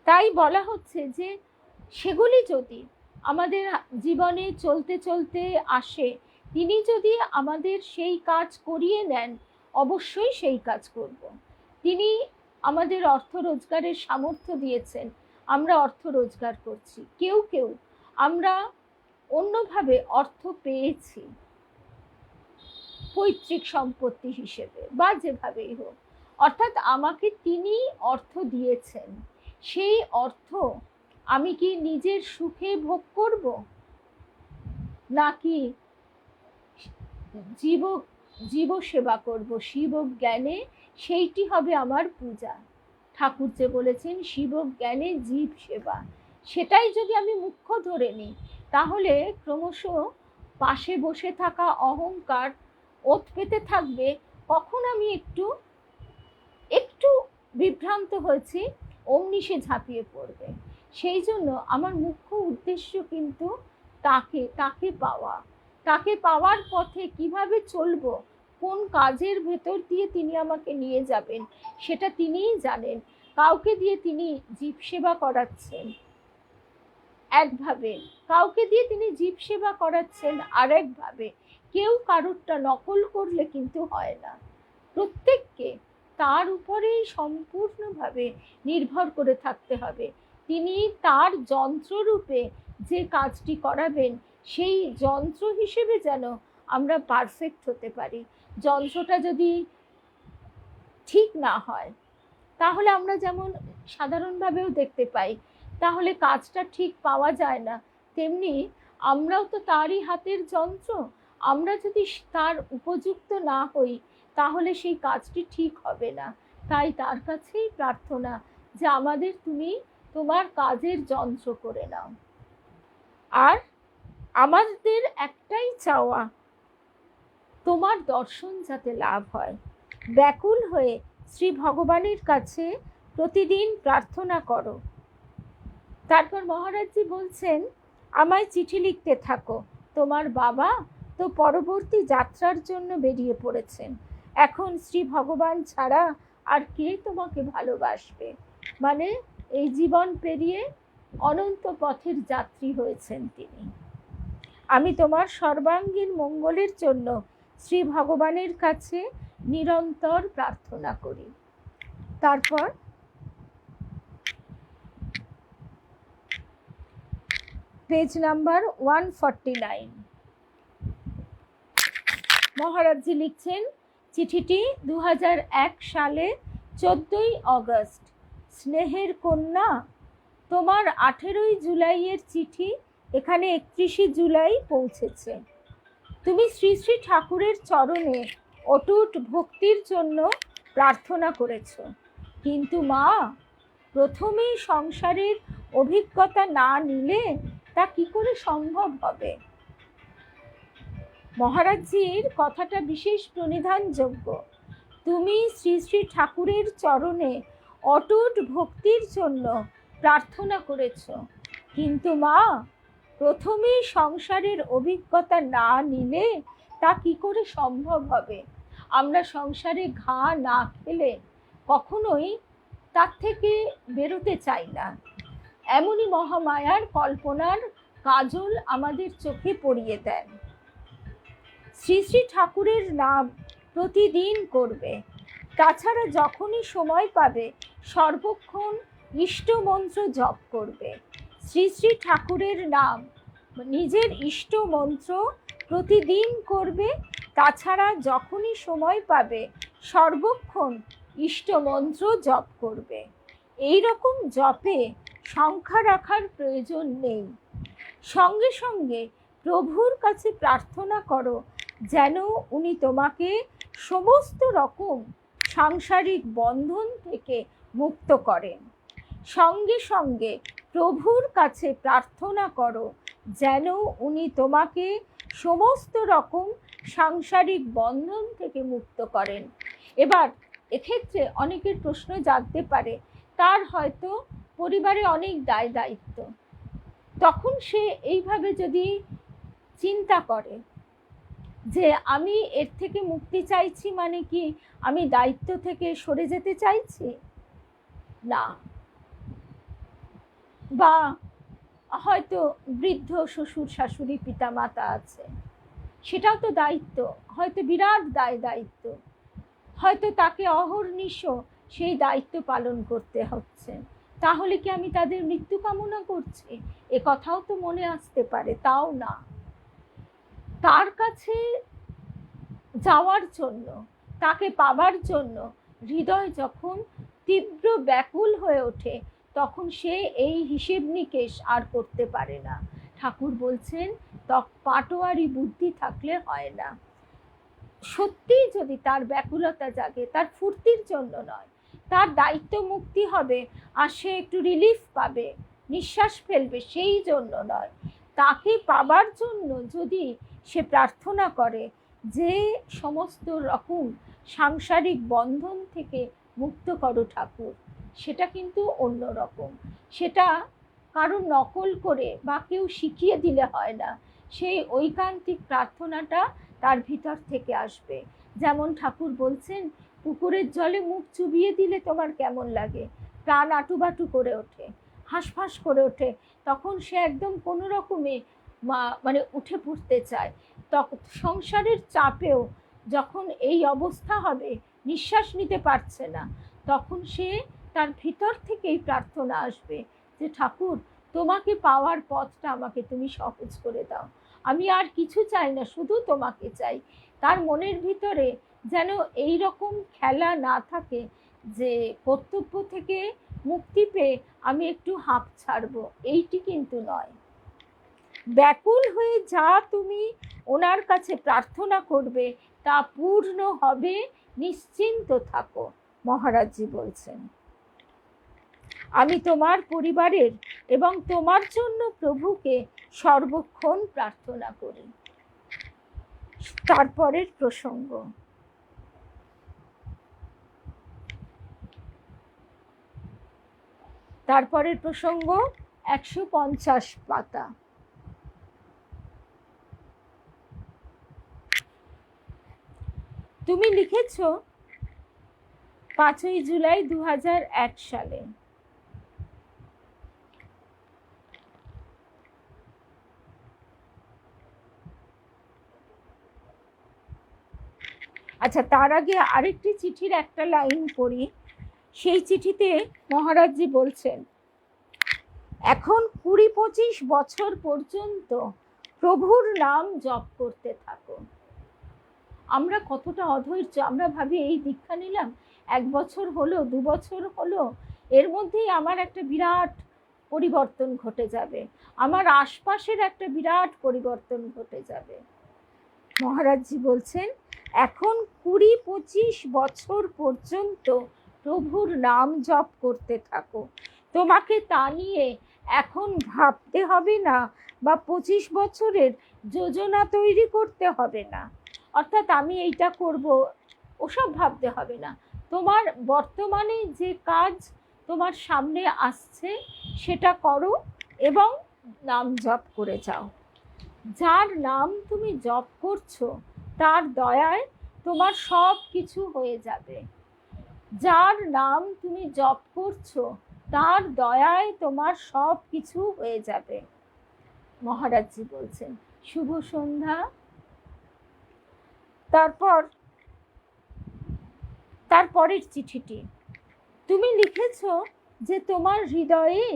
তাই বলা হচ্ছে যে সেগুলি যদি আমাদের জীবনে চলতে চলতে আসে, তিনি যদি আমাদের সেই কাজ করিয়ে নেন, অবশ্যই সেই কাজ করব। তিনি আমাদের অর্থ রোজগারের সামর্থ্য দিয়েছেন, আমরা অর্থ রোজগার করছি। কেউ আমরা অন্যভাবে অর্থ পেয়েছি, পৈতৃক সম্পত্তি হিসেবে বা যেভাবেই হোক, অর্থাৎ আমাকে তিনি অর্থ দিয়েছেন। সেই অর্থ আমি কি নিজের সুখে ভোগ করব, নাকি জীব সেবা করব শিব জ্ঞানে? সেইটি হবে আমার পূজা। ঠাকুর যে বলেছেন শিব জ্ঞানে জীব সেবা, সেটাই যদি আমি মুখ্য ধরে নিই, তাহলে ক্রমশ পাশে বসে থাকা অহংকার ওত পেতে থাকবে। কখন আমি একটু বিভ্রান্ত হয়েছি, অমনি সে ঝাঁপিয়ে পড়বে। সেই জন্য আমার মুখ্য উদ্দেশ্য কিন্তু তাকে পাওয়ার পথে কিভাবে চলবো, কোন কাজের ভেতর দিয়ে তিনি আমাকে নিয়ে যাবেন সেটা তিনিই জানেন। কাউকে দিয়ে তিনি জীব সেবা করাচ্ছেন একভাবে, কাউকে দিয়ে তিনি জীব সেবা করাচ্ছেন আরেকভাবে। কেউ কারোরটা নকল করলে কিন্তু হয় না। প্রত্যেককে তার উপরেই সম্পূর্ণভাবে নির্ভর করে থাকতে হবে। তিনি তার যন্ত্ররূপে যে কাজটি করাবেন, সেই যন্ত্র হিসেবে যেন আমরা পারফেক্ট হতে পারি। যন্ত্রটা যদি ঠিক না হয়, তাহলে আমরা যেমন সাধারণভাবেও দেখতে পাই, তাহলে কাজটা ঠিক পাওয়া যায় না। তেমনি আমরাও তো তারই হাতের যন্ত্র। আমরা যদি তার উপযুক্ত না হই, তাহলে সেই কাজটি ঠিক হবে না। তাই তার কাছেই প্রার্থনা যে আমাদের তুমি তোমার কাজের যন্ত্র করে নাও। আর আমাদের একটাই চাওয়া, তোমার দর্শন যাতে লাভ হয়। ব্যাকুল হয়ে শ্রী ভগবানের কাছে প্রতিদিন প্রার্থনা করো। তারপর মহারাজজি বলছেন, আমায় চিঠি লিখতে থাকো, তোমার বাবা তো পরবর্তী যাত্রার জন্য বেরিয়ে পড়েছেন। এখন শ্রী ভগবান ছাড়া আর কে তোমাকে ভালোবাসবে? মানে এই জীবন পেরিয়ে অনন্ত পথের যাত্রী হয়েছেন তিনি। আমি তোমার সর্বাঙ্গীন মঙ্গলের জন্য শ্রী ভগবানের কাছে নিরন্তর প্রার্থনা করি। তারপর পেজ নাম্বার 149 মহারাজজি লিখছেন, চিঠিটি 2001 সালে 14ই অগস্ট। স্নেহের কন্যা, তোমার 18ই জুলাইয়ের চিঠি এখানে 31 জুলাই পৌঁছেছে। তুমি শ্রী শ্রী ঠাকুরের চরণে অটুট ভক্তির জন্য প্রার্থনা করেছ, কিন্তু মা, প্রথমেই সংসারের অভিজ্ঞতা না নিলে তা কি করে সম্ভব হবে? মহারাজজির কথাটা বিশেষ প্রণিধানযোগ্য। তুমি শ্রী শ্রী ঠাকুরের চরণে অটুট ভক্তির জন্য প্রার্থনা করেছ, কিন্তু মা, প্রথমেই সংসারের অভিজ্ঞতা না নিলে তা কি করে সম্ভব হবে? আমরা সংসারে ঘা না খেলে কখনোই তার থেকে বেরোতে চাই না। এমনই মহামায়ার কল্পনার কাজল আমাদের চোখে পড়িয়ে দেন। শ্রী শ্রী ঠাকুরের নাম প্রতিদিন করবে, তাছাড়া যখনই সময় পাবে সর্বক্ষণ ইষ্টমন্ত্র জপ করবে। শ্রী শ্রী ঠাকুরের নাম, নিজের ইষ্টমন্ত্র প্রতিদিন করবে, তাছাড়া যখনই সময় পাবে সর্বক্ষণ ইষ্টমন্ত্র জপ করবে। এই রকম জপে সংখ্যা রাখার প্রয়োজন নেই। সঙ্গে সঙ্গে প্রভুর কাছে প্রার্থনা করো যেন উনি তোমাকে সমস্ত রকম সাংসারিক বন্ধন থেকে মুক্ত করেন। সঙ্গে সঙ্গে প্রভুর কাছে প্রার্থনা করো যেন উনি তোমাকে সমস্ত রকম সাংসারিক বন্ধন থেকে মুক্ত করেন। এবার এক্ষেত্রে অনেকের প্রশ্ন জাগতে পারে, তার হয়তো পরিবারে অনেক দায় দায়িত্ব, তখন সে এইভাবে যদি চিন্তা করে যে আমি এর থেকে মুক্তি চাইছি, মানে কি আমি দায়িত্ব থেকে সরে যেতে চাইছি? না। বা হয়তো বৃদ্ধ শ্বশুর শাশুড়ি পিতা মাতা আছে, সেটাও তো দায়িত্ব, হয়তো বিরাট দায়িত্ব, হয়তো তাকে অহর্নিশ সেই দায়িত্ব পালন করতে হচ্ছে। তাহলে কি আমি তাদের মৃত্যু কামনা করছি? এ কথাও তো মনে আসতে পারে। তাও না, তার কাছে যাওয়ার জন্য, তাকে পাবার জন্য হৃদয় যখন তীব্র ব্যাকুল হয়ে ওঠে, তখন সে এই হিসেব নিকেশ আর করতে পারে না। ঠাকুর বলছেন, পাটোয়ারি বুদ্ধি থাকলে হয় না। সত্যিই যদি তার ব্যাকুলতা জাগে, তার ফুর্তির জন্য নয়, তার দায়িত্ব মুক্তি হবে আর সে একটু রিলিফ পাবে, নিঃশ্বাস ফেলবে, সেই জন্য নয়, তাকে পাবার জন্য যদি সে প্রার্থনা করে যে সমস্ত রকম সাংসারিক বন্ধন থেকে মুক্ত করো ঠাকুর, সেটা কিন্তু অন্য রকম। সেটা কারো নকল করে বা কেউ শিখিয়ে দিলে হয় না, সেই ঐকান্তিক প্রার্থনাটা তার ভিতর থেকে আসবে। যেমন ঠাকুর বলছেন, পুকুরের জলে মুখ চুবিয়ে দিলে তোমার কেমন লাগে? প্রাণ আটুবাটু করে ওঠে, হাঁসফাঁস করে ওঠে, তখন সে একদম কোনো রকমে মানে উঠে পড়তে চায়। তখন সংসারের চাপেও যখন এই অবস্থা হবে, নিঃশ্বাস নিতে পারছে না, তখন সে তার ভিতর থেকেই প্রার্থনা আসবে যে ঠাকুর, তোমাকে পাওয়ার পথটা আমাকে তুমি সহজ করে দাও, আমি আর কিছু চাই না, শুধু তোমাকে চাই। তার মনের ভিতরে যেন এই রকম খেলা না থাকে যে কর্তব্য থেকে মুক্তি পেয়ে আমি একটু হাঁপ ছাড়বো, এইটি কিন্তু নয়। ব্যাকুল হয়ে যা তুমি ওনার কাছে প্রার্থনা করবে তা পূর্ণ হবে, নিশ্চিন্ত থাকো। মহারাজজি বলছেন, আমি তোমার পরিবারের এবং তোমার জন্য প্রভুকে সর্বক্ষণ প্রার্থনা করি। তারপরের প্রসঙ্গ, তারপরের প্রসঙ্গ 150 পাতা। তুমি লিখেছ 5ই জুলাই 2001 সালে। আচ্ছা, তার আগে আরেকটি চিঠির একটা লাইন পড়ি। সেই চিঠিতে মহারাজজি বলছেন, এখন 20-25 বছর পর্যন্ত প্রভুর নাম জপ করতে থাকো। আমরা কতটা অধৈর্য, আমরা ভাবি এই দীক্ষা নিলাম, 1 বছর হলো, 2 বছর হলো, এর মধ্যেই আমার একটা বিরাট পরিবর্তন ঘটে যাবে, আমার আশপাশের একটা বিরাট পরিবর্তন ঘটে যাবে। মহারাজজি বলছেন, এখন 20-25 বছর পর্যন্ত প্রভুর নাম জপ করতে থাকো। তোমাকে তা নিয়ে এখন ভাবতে হবে না, বা 25 বছরের যোজনা তৈরি করতে হবে না, অর্থাৎ আমি এইটা করব, ওসব ভাবতে হবে না। তোমার বর্তমানে যে কাজ তোমার সামনে আসছে সেটা করো এবং নাম জপ করে যাও। যার নাম তুমি জপ করছো তার দয়ায় তোমার সব কিছু হয়ে যাবে। যার নাম তুমি জপ করছো তার দয়ায় তোমার সব কিছু হয়ে যাবে। মহারাজজি বলছেন শুভ সন্ধ্যা। তারপরের চিঠিটি তুমি লিখেছ যে তোমার হৃদয়ে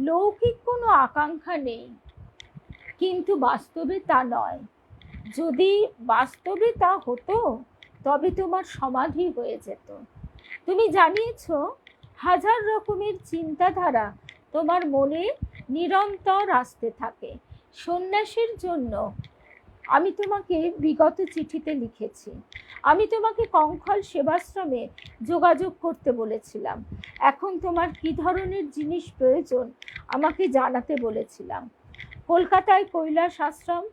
লৌকিক কোনো আকাঙ্ক্ষা নেই, কিন্তু বাস্তবে তা নয়। যদি বাস্তবে তা হতো তবে তোমার সমাধি হয়ে যেত। তুমি জানিয়েছ হাজার রকমের চিন্তাধারা তোমার মনে নিরন্তর আসতে থাকে। সন্ন্যাসের জন্য আমি তোমাকে বিগত চিঠিতে লিখেছি। আমি তোমাকে কঙ্খল সেবাশ্রমে যোগাযোগ করতে বলেছিলাম। এখন তোমার কী ধরনের জিনিস প্রয়োজন আমাকে জানাতে বলেছিলাম। কলকাতায় কৈলাস আশ্রম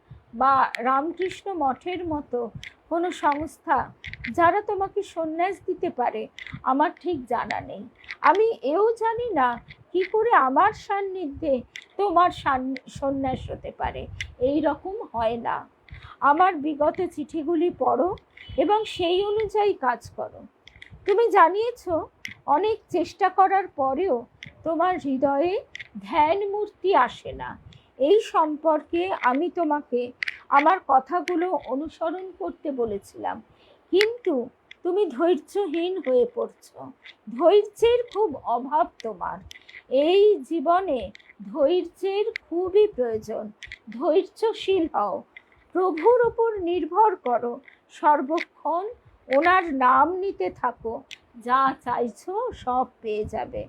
বা রামকৃষ্ণ মঠের মতো কোনো সংস্থা যারা তোমাকে সন্ন্যাস দিতে পারে আমার ঠিক জানা নেই। আমি এও জানি না কি করে আমার সান্নিধ্যে তোমার সন্ন্যাস হতে পারে। এই রকম হয় না। আমার বিগত চিঠিগুলি পড়ো এবং সেই অনুযায়ী কাজ করো। তুমি জানিয়েছ অনেক চেষ্টা করার পরেও তোমার হৃদয়ে ধ্যান মূর্তি আসে না। এই সম্পর্কে আমি তোমাকে আমার কথাগুলো অনুসরণ করতে বলেছিলাম, কিন্তু তুমি ধৈর্যহীন হয়ে পড়ছ। ধৈর্যের খুব অভাব তোমার। এই জীবনে ধৈর্যের খুবই প্রয়োজন। ধৈর্যশীল হও, প্রভুর উপর নির্ভর করো, সর্বক্ষণ ওনার নাম নিতে থাকো, যা চাইছো সব পেয়ে যাবে।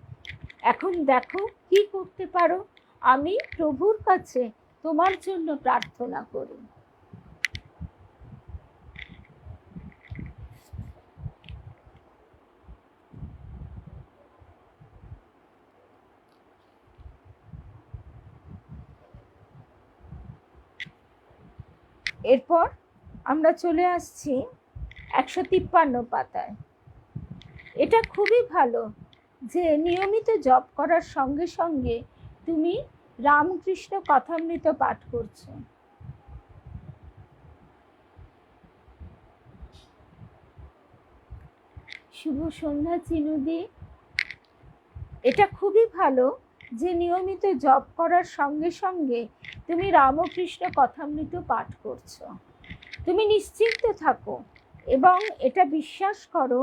এখন দেখো কি করতে পারো। আমি প্রভুর কাছে তোমার জন্য প্রার্থনা করি। এরপর আমরা চলে আসছি 153 পাতায়। এটা খুবই ভালো যে নিয়মিত জপ করার সঙ্গে সঙ্গে তুমি রামকৃষ্ণ কথামৃত পাঠ করছো। শুভ সন্ধ্যা চিনুদি। এটা খুবই ভালো যে নিয়মিত জপ করার সঙ্গে সঙ্গে তুমি রামকৃষ্ণ কথামৃত পাঠ করছো। তুমি নিশ্চিন্ত থাকো এবং এটা বিশ্বাস করো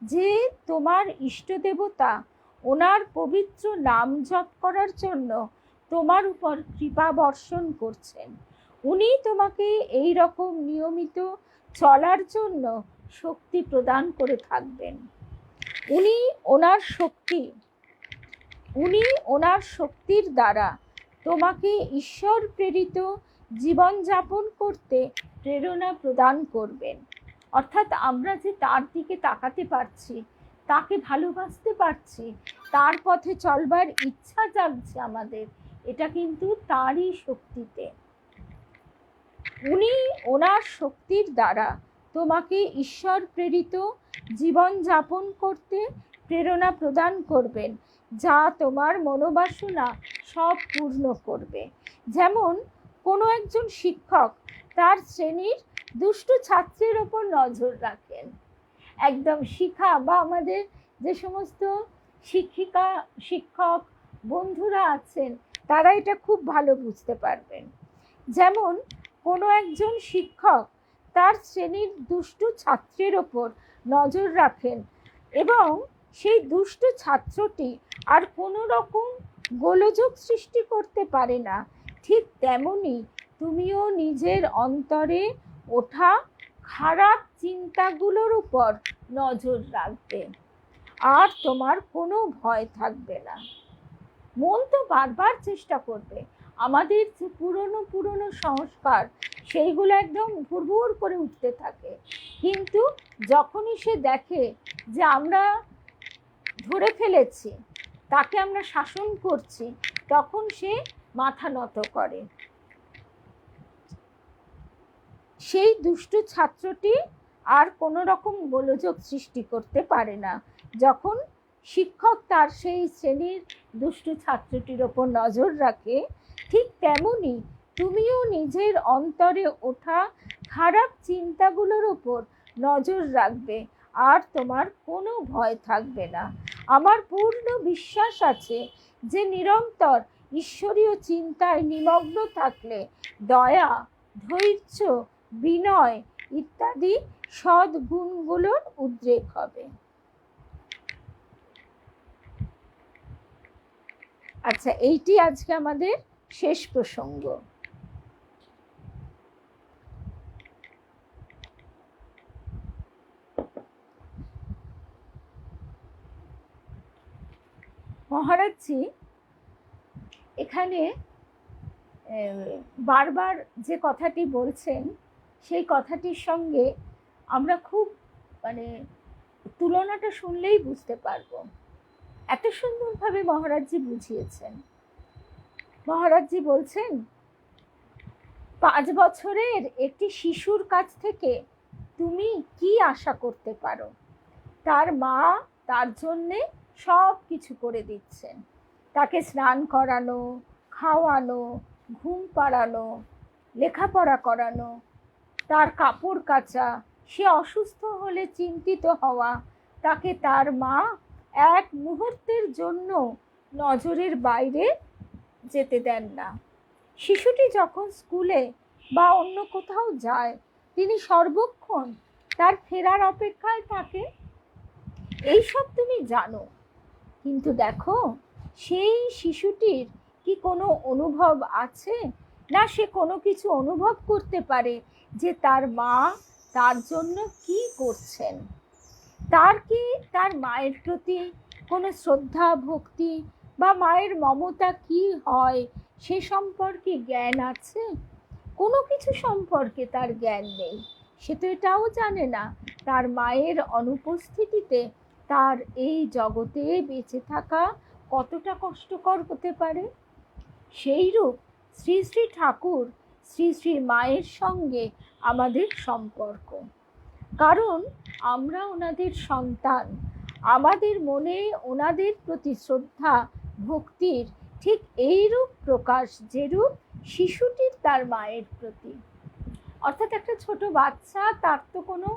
যে তোমার ইষ্ট দেবতা ওনার পবিত্র নাম জপ করার জন্য তোমার উপর কৃপা বর্ষণ করছেন। উনি তোমাকে এই রকম নিয়মিত চলার জন্য শক্তি প্রদান করে থাকবেন। উনি ওনার শক্তির দ্বারা তোমাকে ঈশ্বর প্রেরিত জীবনযাপন করতে প্রেরণা প্রদান করবেন। অর্থাৎ আমরা যে তার দিকে তাকাতে পারছি, তাকে ভালোবাসতে পারছি, তার পথে চলবার ইচ্ছা জাগছে আমাদের, এটা কিন্তু তারই শক্তিতে। উনি ওনার শক্তির দ্বারা তোমাকে ঈশ্বর প্রেরিত জীবনযাপন করতে প্রেরণা প্রদান করবেন, যা তোমার মনোবাসনা সব পূর্ণ করবে। যেমন কোনো একজন শিক্ষক তার শ্রেণীর দুষ্টু ছাত্রের ওপর নজর রাখেন। একদম শিক্ষা বা আমাদের যে সমস্ত শিক্ষক বন্ধুরা আছেন তারা এটা খুব ভালো বুঝতে পারবেন। যেমন কোনো একজন শিক্ষক তার শ্রেণীর দুষ্টু ছাত্রের ওপর নজর রাখেন এবং সেই দুষ্টু ছাত্রটি আর কোনো রকম গোলযোগ সৃষ্টি করতে পারে না, ঠিক তেমনি তুমিও নিজের অন্তরে ওঠা খারাপ চিন্তাগুলোর উপর নজর রাখবে, আর তোমার কোনো ভয় থাকবে না। মন তো বারবার চেষ্টা করবে, আমাদের যে পুরনো সংস্কার সেইগুলো একদম ভুরভুর করে উঠতে থাকে, কিন্তু যখনই সে দেখে যে আমরা ধরে ফেলেছি, তাকে আমরা শাসন করছি, তখন সে মাথা নত করে। সেই দুষ্টু ছাত্রটি আর কোনো রকম গোলযোগ সৃষ্টি করতে পারে না। যখন শিক্ষক তার সেই শ্রেণীর দুষ্টু ছাত্রটির ওপর নজর রাখে, ঠিক তেমনি তুমিও নিজের অন্তরে ওঠা খারাপ চিন্তাগুলোর ওপর নজর রাখবে, আর তোমার কোনো ভয় থাকবে না। আমার পূর্ণ বিশ্বাস আছে যে নিরন্তর ঈশ্বরীয় চিন্তায় নিমগ্ন থাকলে দয়া, ধৈর্য, বিনয় ইত্যাদি সদ্গুণগুলোর উদ্রেক হবে। আচ্ছা, এইটি আজকে আমাদের শেষ প্রসঙ্গ। মহারাজজি এখানে বারবার যে কথাটি বলছেন, সেই কথাটির সঙ্গে আমরা খুব তুলনাটা শুনলেই বুঝতে পারবো। এত সুন্দরভাবে মহারাজজি বুঝিয়েছেন। মহারাজজি বলছেন, 5 বছরের একটি শিশুর কাছ থেকে তুমি কি আশা করতে পারো? তার মা তার জন্যে সব কিছু করে দিচ্ছেন। তাকে স্নান করানো, খাওয়ানো, ঘুম পাড়ানো, লেখাপড়া করানো, তার কাপড় কাচা, সে অসুস্থ হলে চিন্তিত হওয়া, তাকে তার মা এক মুহূর্তের জন্য নজরের বাইরে যেতে দেন না। শিশুটি যখন স্কুলে বা অন্য কোথাও যায়, তিনি সর্বক্ষণ তার ফেরার অপেক্ষায় থাকে। এইসব তুমি জানো, কিন্তু দেখো, সেই শিশুটির কি কোনো অনুভব আছে? না সে কোনো কিছু অনুভব করতে পারে যে তার মা তার জন্য কি করছেন? তার কি তার মায়ের প্রতি কোনো শ্রদ্ধা, ভক্তি বা মায়ের মমতা কি হয় সে সম্পর্কে জ্ঞান আছে? কোনো কিছু সম্পর্কে তার জ্ঞান নেই। সে তো এটাও জানে না তার মায়ের অনুপস্থিতিতে তার এই জগতে বেঁচে থাকা কতটা কষ্টকর হতে পারে। সেইরূপ শ্রী শ্রী ঠাকুর, শ্রী শ্রী মায়ের সঙ্গে আমাদের সম্পর্ক। কারণ আমরা ওনাদের সন্তান। আমাদের মনে ওনাদের প্রতি শ্রদ্ধা, ভক্তির ঠিক এইরূপ প্রকাশ যেরূপ শিশুটির তার মায়ের প্রতি। অর্থাৎ একটা ছোট বাচ্চা, তার তো কোনো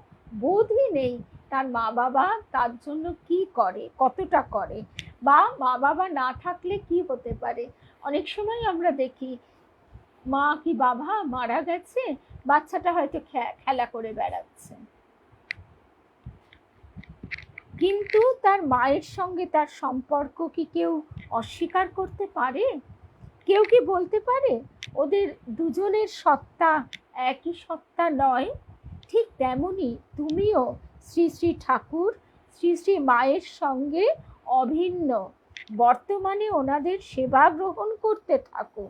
বোধই নেই তার মা বাবা তার জন্য কি করে, কতটা করে, বা মা বাবা না থাকলে কি হতে পারে। অনেক সময় আমরা দেখি মা কি বাবা মারা গেছে, বাচ্চাটা হয়তো খেলা করে বেড়াচ্ছে, কিন্তু তার মায়ের সঙ্গে তার সম্পর্ক কি কেউ অস্বীকার করতে পারে? কেউ কি বলতে পারে ওদের দুজনের সত্তা একই সত্তা নয়? ঠিক তেমনি তুমিও শ্রী শ্রী ঠাকুর, শ্রী শ্রী মায়ের সঙ্গে অভিন্ন। বর্তমানে ওনাদের সেবা গ্রহণ করতে থাকো।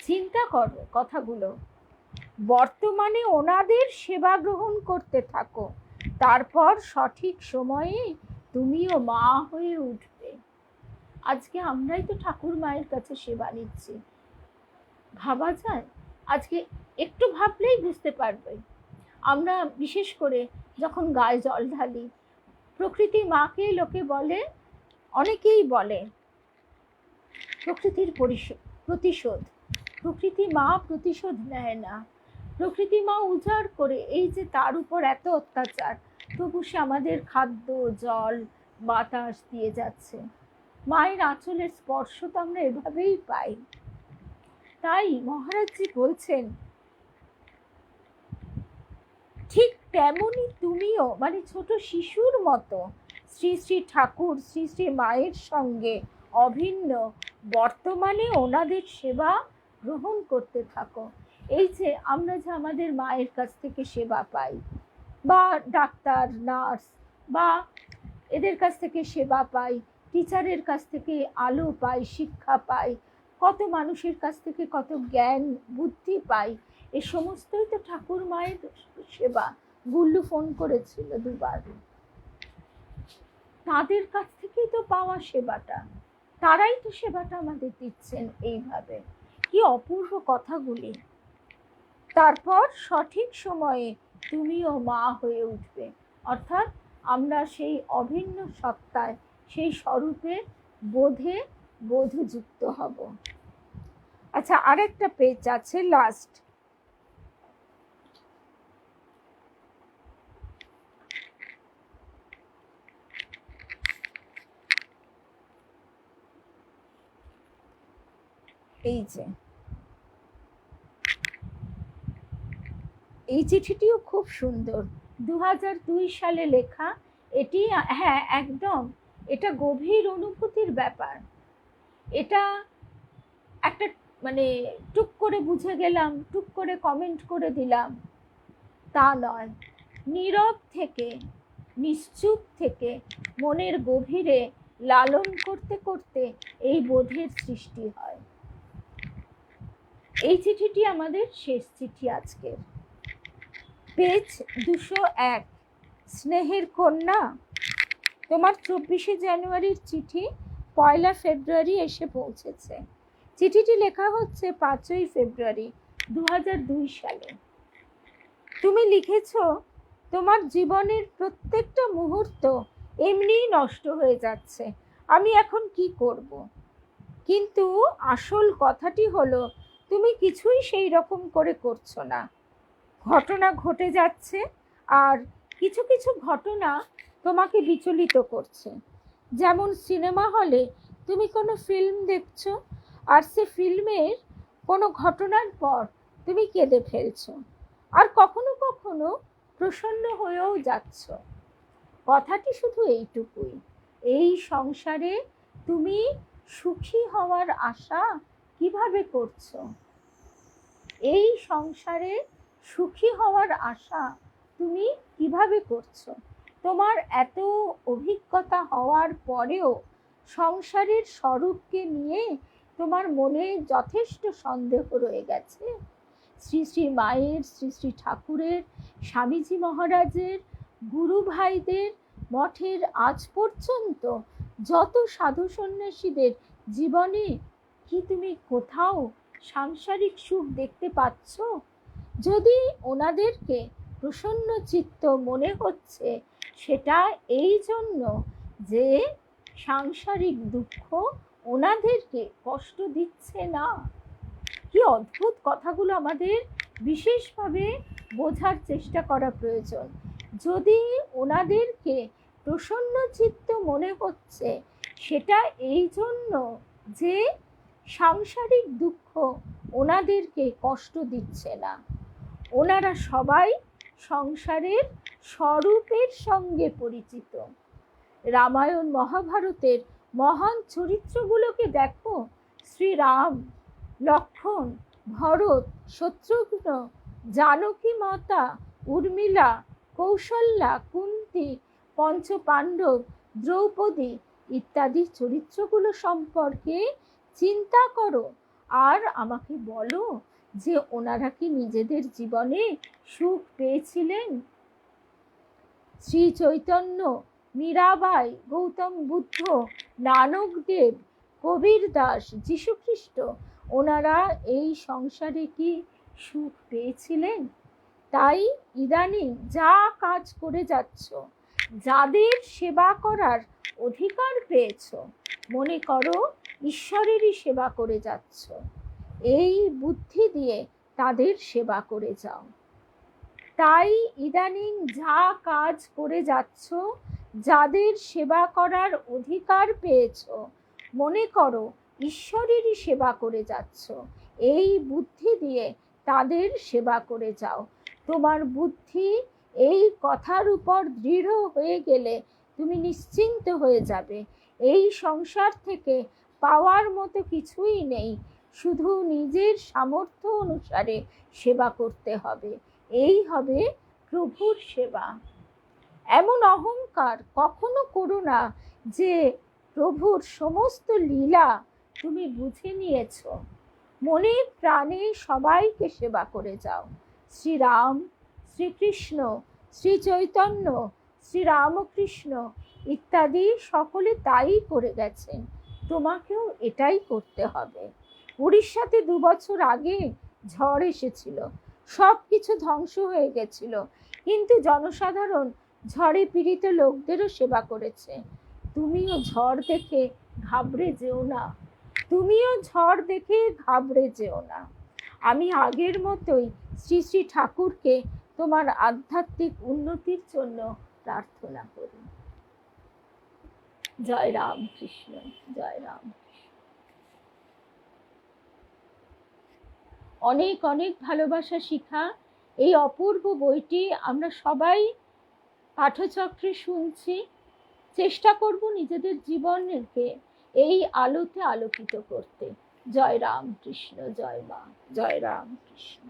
চিন্তা করো কথাগুলো। বর্তমানে ওনাদের সেবা গ্রহণ করতে থাকো, তারপর সঠিক সময়ে তুমিও মা হয়ে উঠবে। আজকে আমরাই তো ঠাকুর মায়ের কাছে সেবা নিচ্ছি। ভাবা যায়? আজকে একটু ভাবলেই বুঝতে পারবে। আমরা বিশেষ করে যখন গায়ে জল ঢালি, প্রকৃতি মাকে লোকে বলে, অনেকেই বলে প্রকৃতির প্রতিশোধ। প্রকৃতি মা প্রতিশোধ নেয় না। প্রকৃতি মা উজাড় করে, এই যে তার উপর এত অত্যাচার, তবু সে আমাদের খাদ্য, জল, বাতাস দিয়ে যাচ্ছে। মায়ের আঁচলের স্পর্শ তো আমরা এভাবেই পাই। তাই মহারাজজি বলছেন, ঠিক তেমনি তুমিও ছোট শিশুর মতো শ্রী শ্রী ঠাকুর, শ্রী শ্রী মায়ের সঙ্গে অভিন্ন। বর্তমানে ওনাদের সেবা গ্রহণ করতে থাকো। এই যে আমরা যে আমাদের মায়ের কাছ থেকে সেবা পাই, বা ডাক্তার, নার্স বা এদের কাছ থেকে সেবা পাই, টিচারের কাছ থেকে আলো পাই, শিক্ষা পাই, কত মানুষের কাছ থেকে কত জ্ঞান বুদ্ধি পাই, এ সমস্তই তো ঠাকুর মায়ের সেবা। গুল্লু ফোন করেছিল 2 বার, তাদের কাছ থেকেই তো পাওয়া সেবাটা। তারাই তো সেবাটা আমাদের দিচ্ছেন এইভাবে। কি অপূর্ব কথাগুলি। তারপর সঠিক সময়ে তুমিও মা হয়ে উঠবে, অর্থাৎ আমরা সেই অভিন্ন সত্তায়, সেই স্বরূপের বোধে বোধযুক্ত হব। আচ্ছা, আরেকটা পেজ আছে, লাস্ট। এই যে এই চিঠিটিও খুব সুন্দর, 2002 সালে লেখা। এটি, হ্যাঁ একদম, এটা গভীর অনুভূতির ব্যাপার। এটা একটা মানে টুক করে বুঝে গেলাম, টুক করে কমেন্ট করে দিলাম, তা নয়। নীরব থেকে, নিশ্চুপ থেকে, মনের গভীরে লালন করতে করতে এই বোধের সৃষ্টি হয়। এই চিঠিটি আমাদের শেষ চিঠি আজকের। পেজ 201, স্নেহের কন্যা, তোমার 24শে জানুয়ারির চিঠি 1 ফেব্রুয়ারি এসে পৌঁছেছে। চিঠিটি লেখা হচ্ছে 5ই ফেব্রুয়ারি 2002 সালে। তুমি লিখেছ, তোমার জীবনের প্রত্যেকটা মুহূর্ত এমনিই নষ্ট হয়ে যাচ্ছে, আমি এখন কি করব। কিন্তু আসল কথাটি হলো, তুমি কিছুই সেই রকম করে করছো না। ঘটনা ঘটে যাচ্ছে, আর কিছু কিছু ঘটনা তোমাকে বিচলিত করছে। যেমন সিনেমা হলে তুমি কোনো ফিল্ম দেখছো, আর সে ফিল্মের কোনো ঘটনার পর তুমি কেঁদে ফেলছো, আর কখনো কখনো প্রসন্ন হয়েও যাচ্ছ। কথাটি শুধু এইটুকুই, এই সংসারে তুমি সুখী হওয়ার আশা কিভাবে করছো? এই সংসারে সুখী হওয়ার আশা তুমি কিভাবে করছো? তোমার এত অভিজ্ঞতা হওয়ার পরেও সংসারের স্বরূপকে নিয়ে তোমার মনে যথেষ্ট সন্দেহ রয়ে গেছে। শ্রী শ্রী মায়ের, শ্রী শ্রী ঠাকুরের, স্বামীজি মহারাজের, গুরু ভাইদের, মঠের আজ পর্যন্ত যত সাধু সন্ন্যাসীদের জীবনে কি তুমি কোথাও সাংসারিক সুখ দেখতে পাচ্ছ? যদি ওনাদেরকে প্রসন্ন চিত্ত মনে হচ্ছে, সেটা এই জন্য যে সাংসারিক দুঃখ ওনাদেরকে কষ্ট দিচ্ছে না। কি অদ্ভুত কথাগুলো আমাদের বিশেষভাবে বোঝার চেষ্টা করা প্রয়োজন। যদি ওনাদেরকে প্রসন্ন চিত্ত মনে হচ্ছে, সেটা এই জন্য যে সাংসারিক দুঃখ ওনাদেরকে কষ্ট দিচ্ছে না। ওনারা সবাই সংসারের স্বরূপের সঙ্গে পরিচিত। রামায়ণ মহাভারতের মহান চরিত্রগুলোকে দেখো, শ্রীরাম, লক্ষ্মণ, ভরত, শত্রুঘ্ন, জানকী মাতা, উর্মিলা, কৌশল্যা, কুন্তী, পঞ্চপাণ্ডব, দ্রৌপদী ইত্যাদি চরিত্রগুলো সম্পর্কে চিন্তা করো, আর আমাকে বলো যে ওনারা কি নিজেদের জীবনে সুখ পেয়েছিলেন? শ্রী চৈতন্য, মীরাবাই, গৌতম বুদ্ধ, নানক দেব, কবির দাস, যীশুখ্রিস্ট, ওনারা এই সংসারে কি সুখ পেয়েছিলেন? তাই ইদানিং যা কাজ করে যাচ্ছ, যাদের সেবা করার অধিকার পেয়েছ, মনে করো ঈশ্বরেরই সেবা করে যাচ্ছ। এই বুদ্ধি দিয়ে তাদের সেবা করে যাও। তাই ইদানিং যা কাজ করে যাচ্ছ, যাদের সেবা করার অধিকার পেয়েছ, মনে করো ঈশ্বরেরই সেবা করে যাচ্ছ। এই বুদ্ধি দিয়ে তাদের সেবা করে যাও। তোমার বুদ্ধি এই কথার উপর দৃঢ় হয়ে গেলে তুমি নিশ্চিন্ত হয়ে যাবে। এই সংসার থেকে পাওয়ার মতো কিছুই নেই, শুধু নিজের সামর্থ্য অনুসারে সেবা করতে হবে। এই হবে প্রভুর সেবা। এমন অহংকার কখনো করো না যে প্রভুর সমস্ত লীলা তুমি বুঝে নিয়েছ। মনে প্রাণে সবাইকে সেবা করে যাও। শ্রীরাম, শ্রীকৃষ্ণ, শ্রী চৈতন্য, শ্রীরামকৃষ্ণ ইত্যাদি সকলে তাই করে গেছেন। তোমাকেও এটাই করতে হবে। উড়িষ্যাতে 2 বছর আগে ঝড় এসেছিল, সব কিছু ধ্বংস হয়ে গেছিল, কিন্তু জনসাধারণ ঝড়ে পীড়িত লোকদেরও সেবা করেছে। তুমিও ঝড় দেখে ঘাবড়ে যেও না, তুমিও ঝড় দেখে ঘাবড়ে যেও না। আমি আগের মতোই শ্রী শ্রী ঠাকুরকে তোমার আধ্যাত্মিক উন্নতির জন্য প্রার্থনা করি। জয় রাম কৃষ্ণ, জয় রাম। অনেক অনেক ভালোবাসা শিখা। এই অপূর্ব বইটি আমরা সবাই পাঠচক্রে শুনছি, চেষ্টা করব নিজেদের জীবনকে এই আলোতে আলোকিত করতে। জয় রাম কৃষ্ণ, জয় মা, জয় রাম কৃষ্ণ।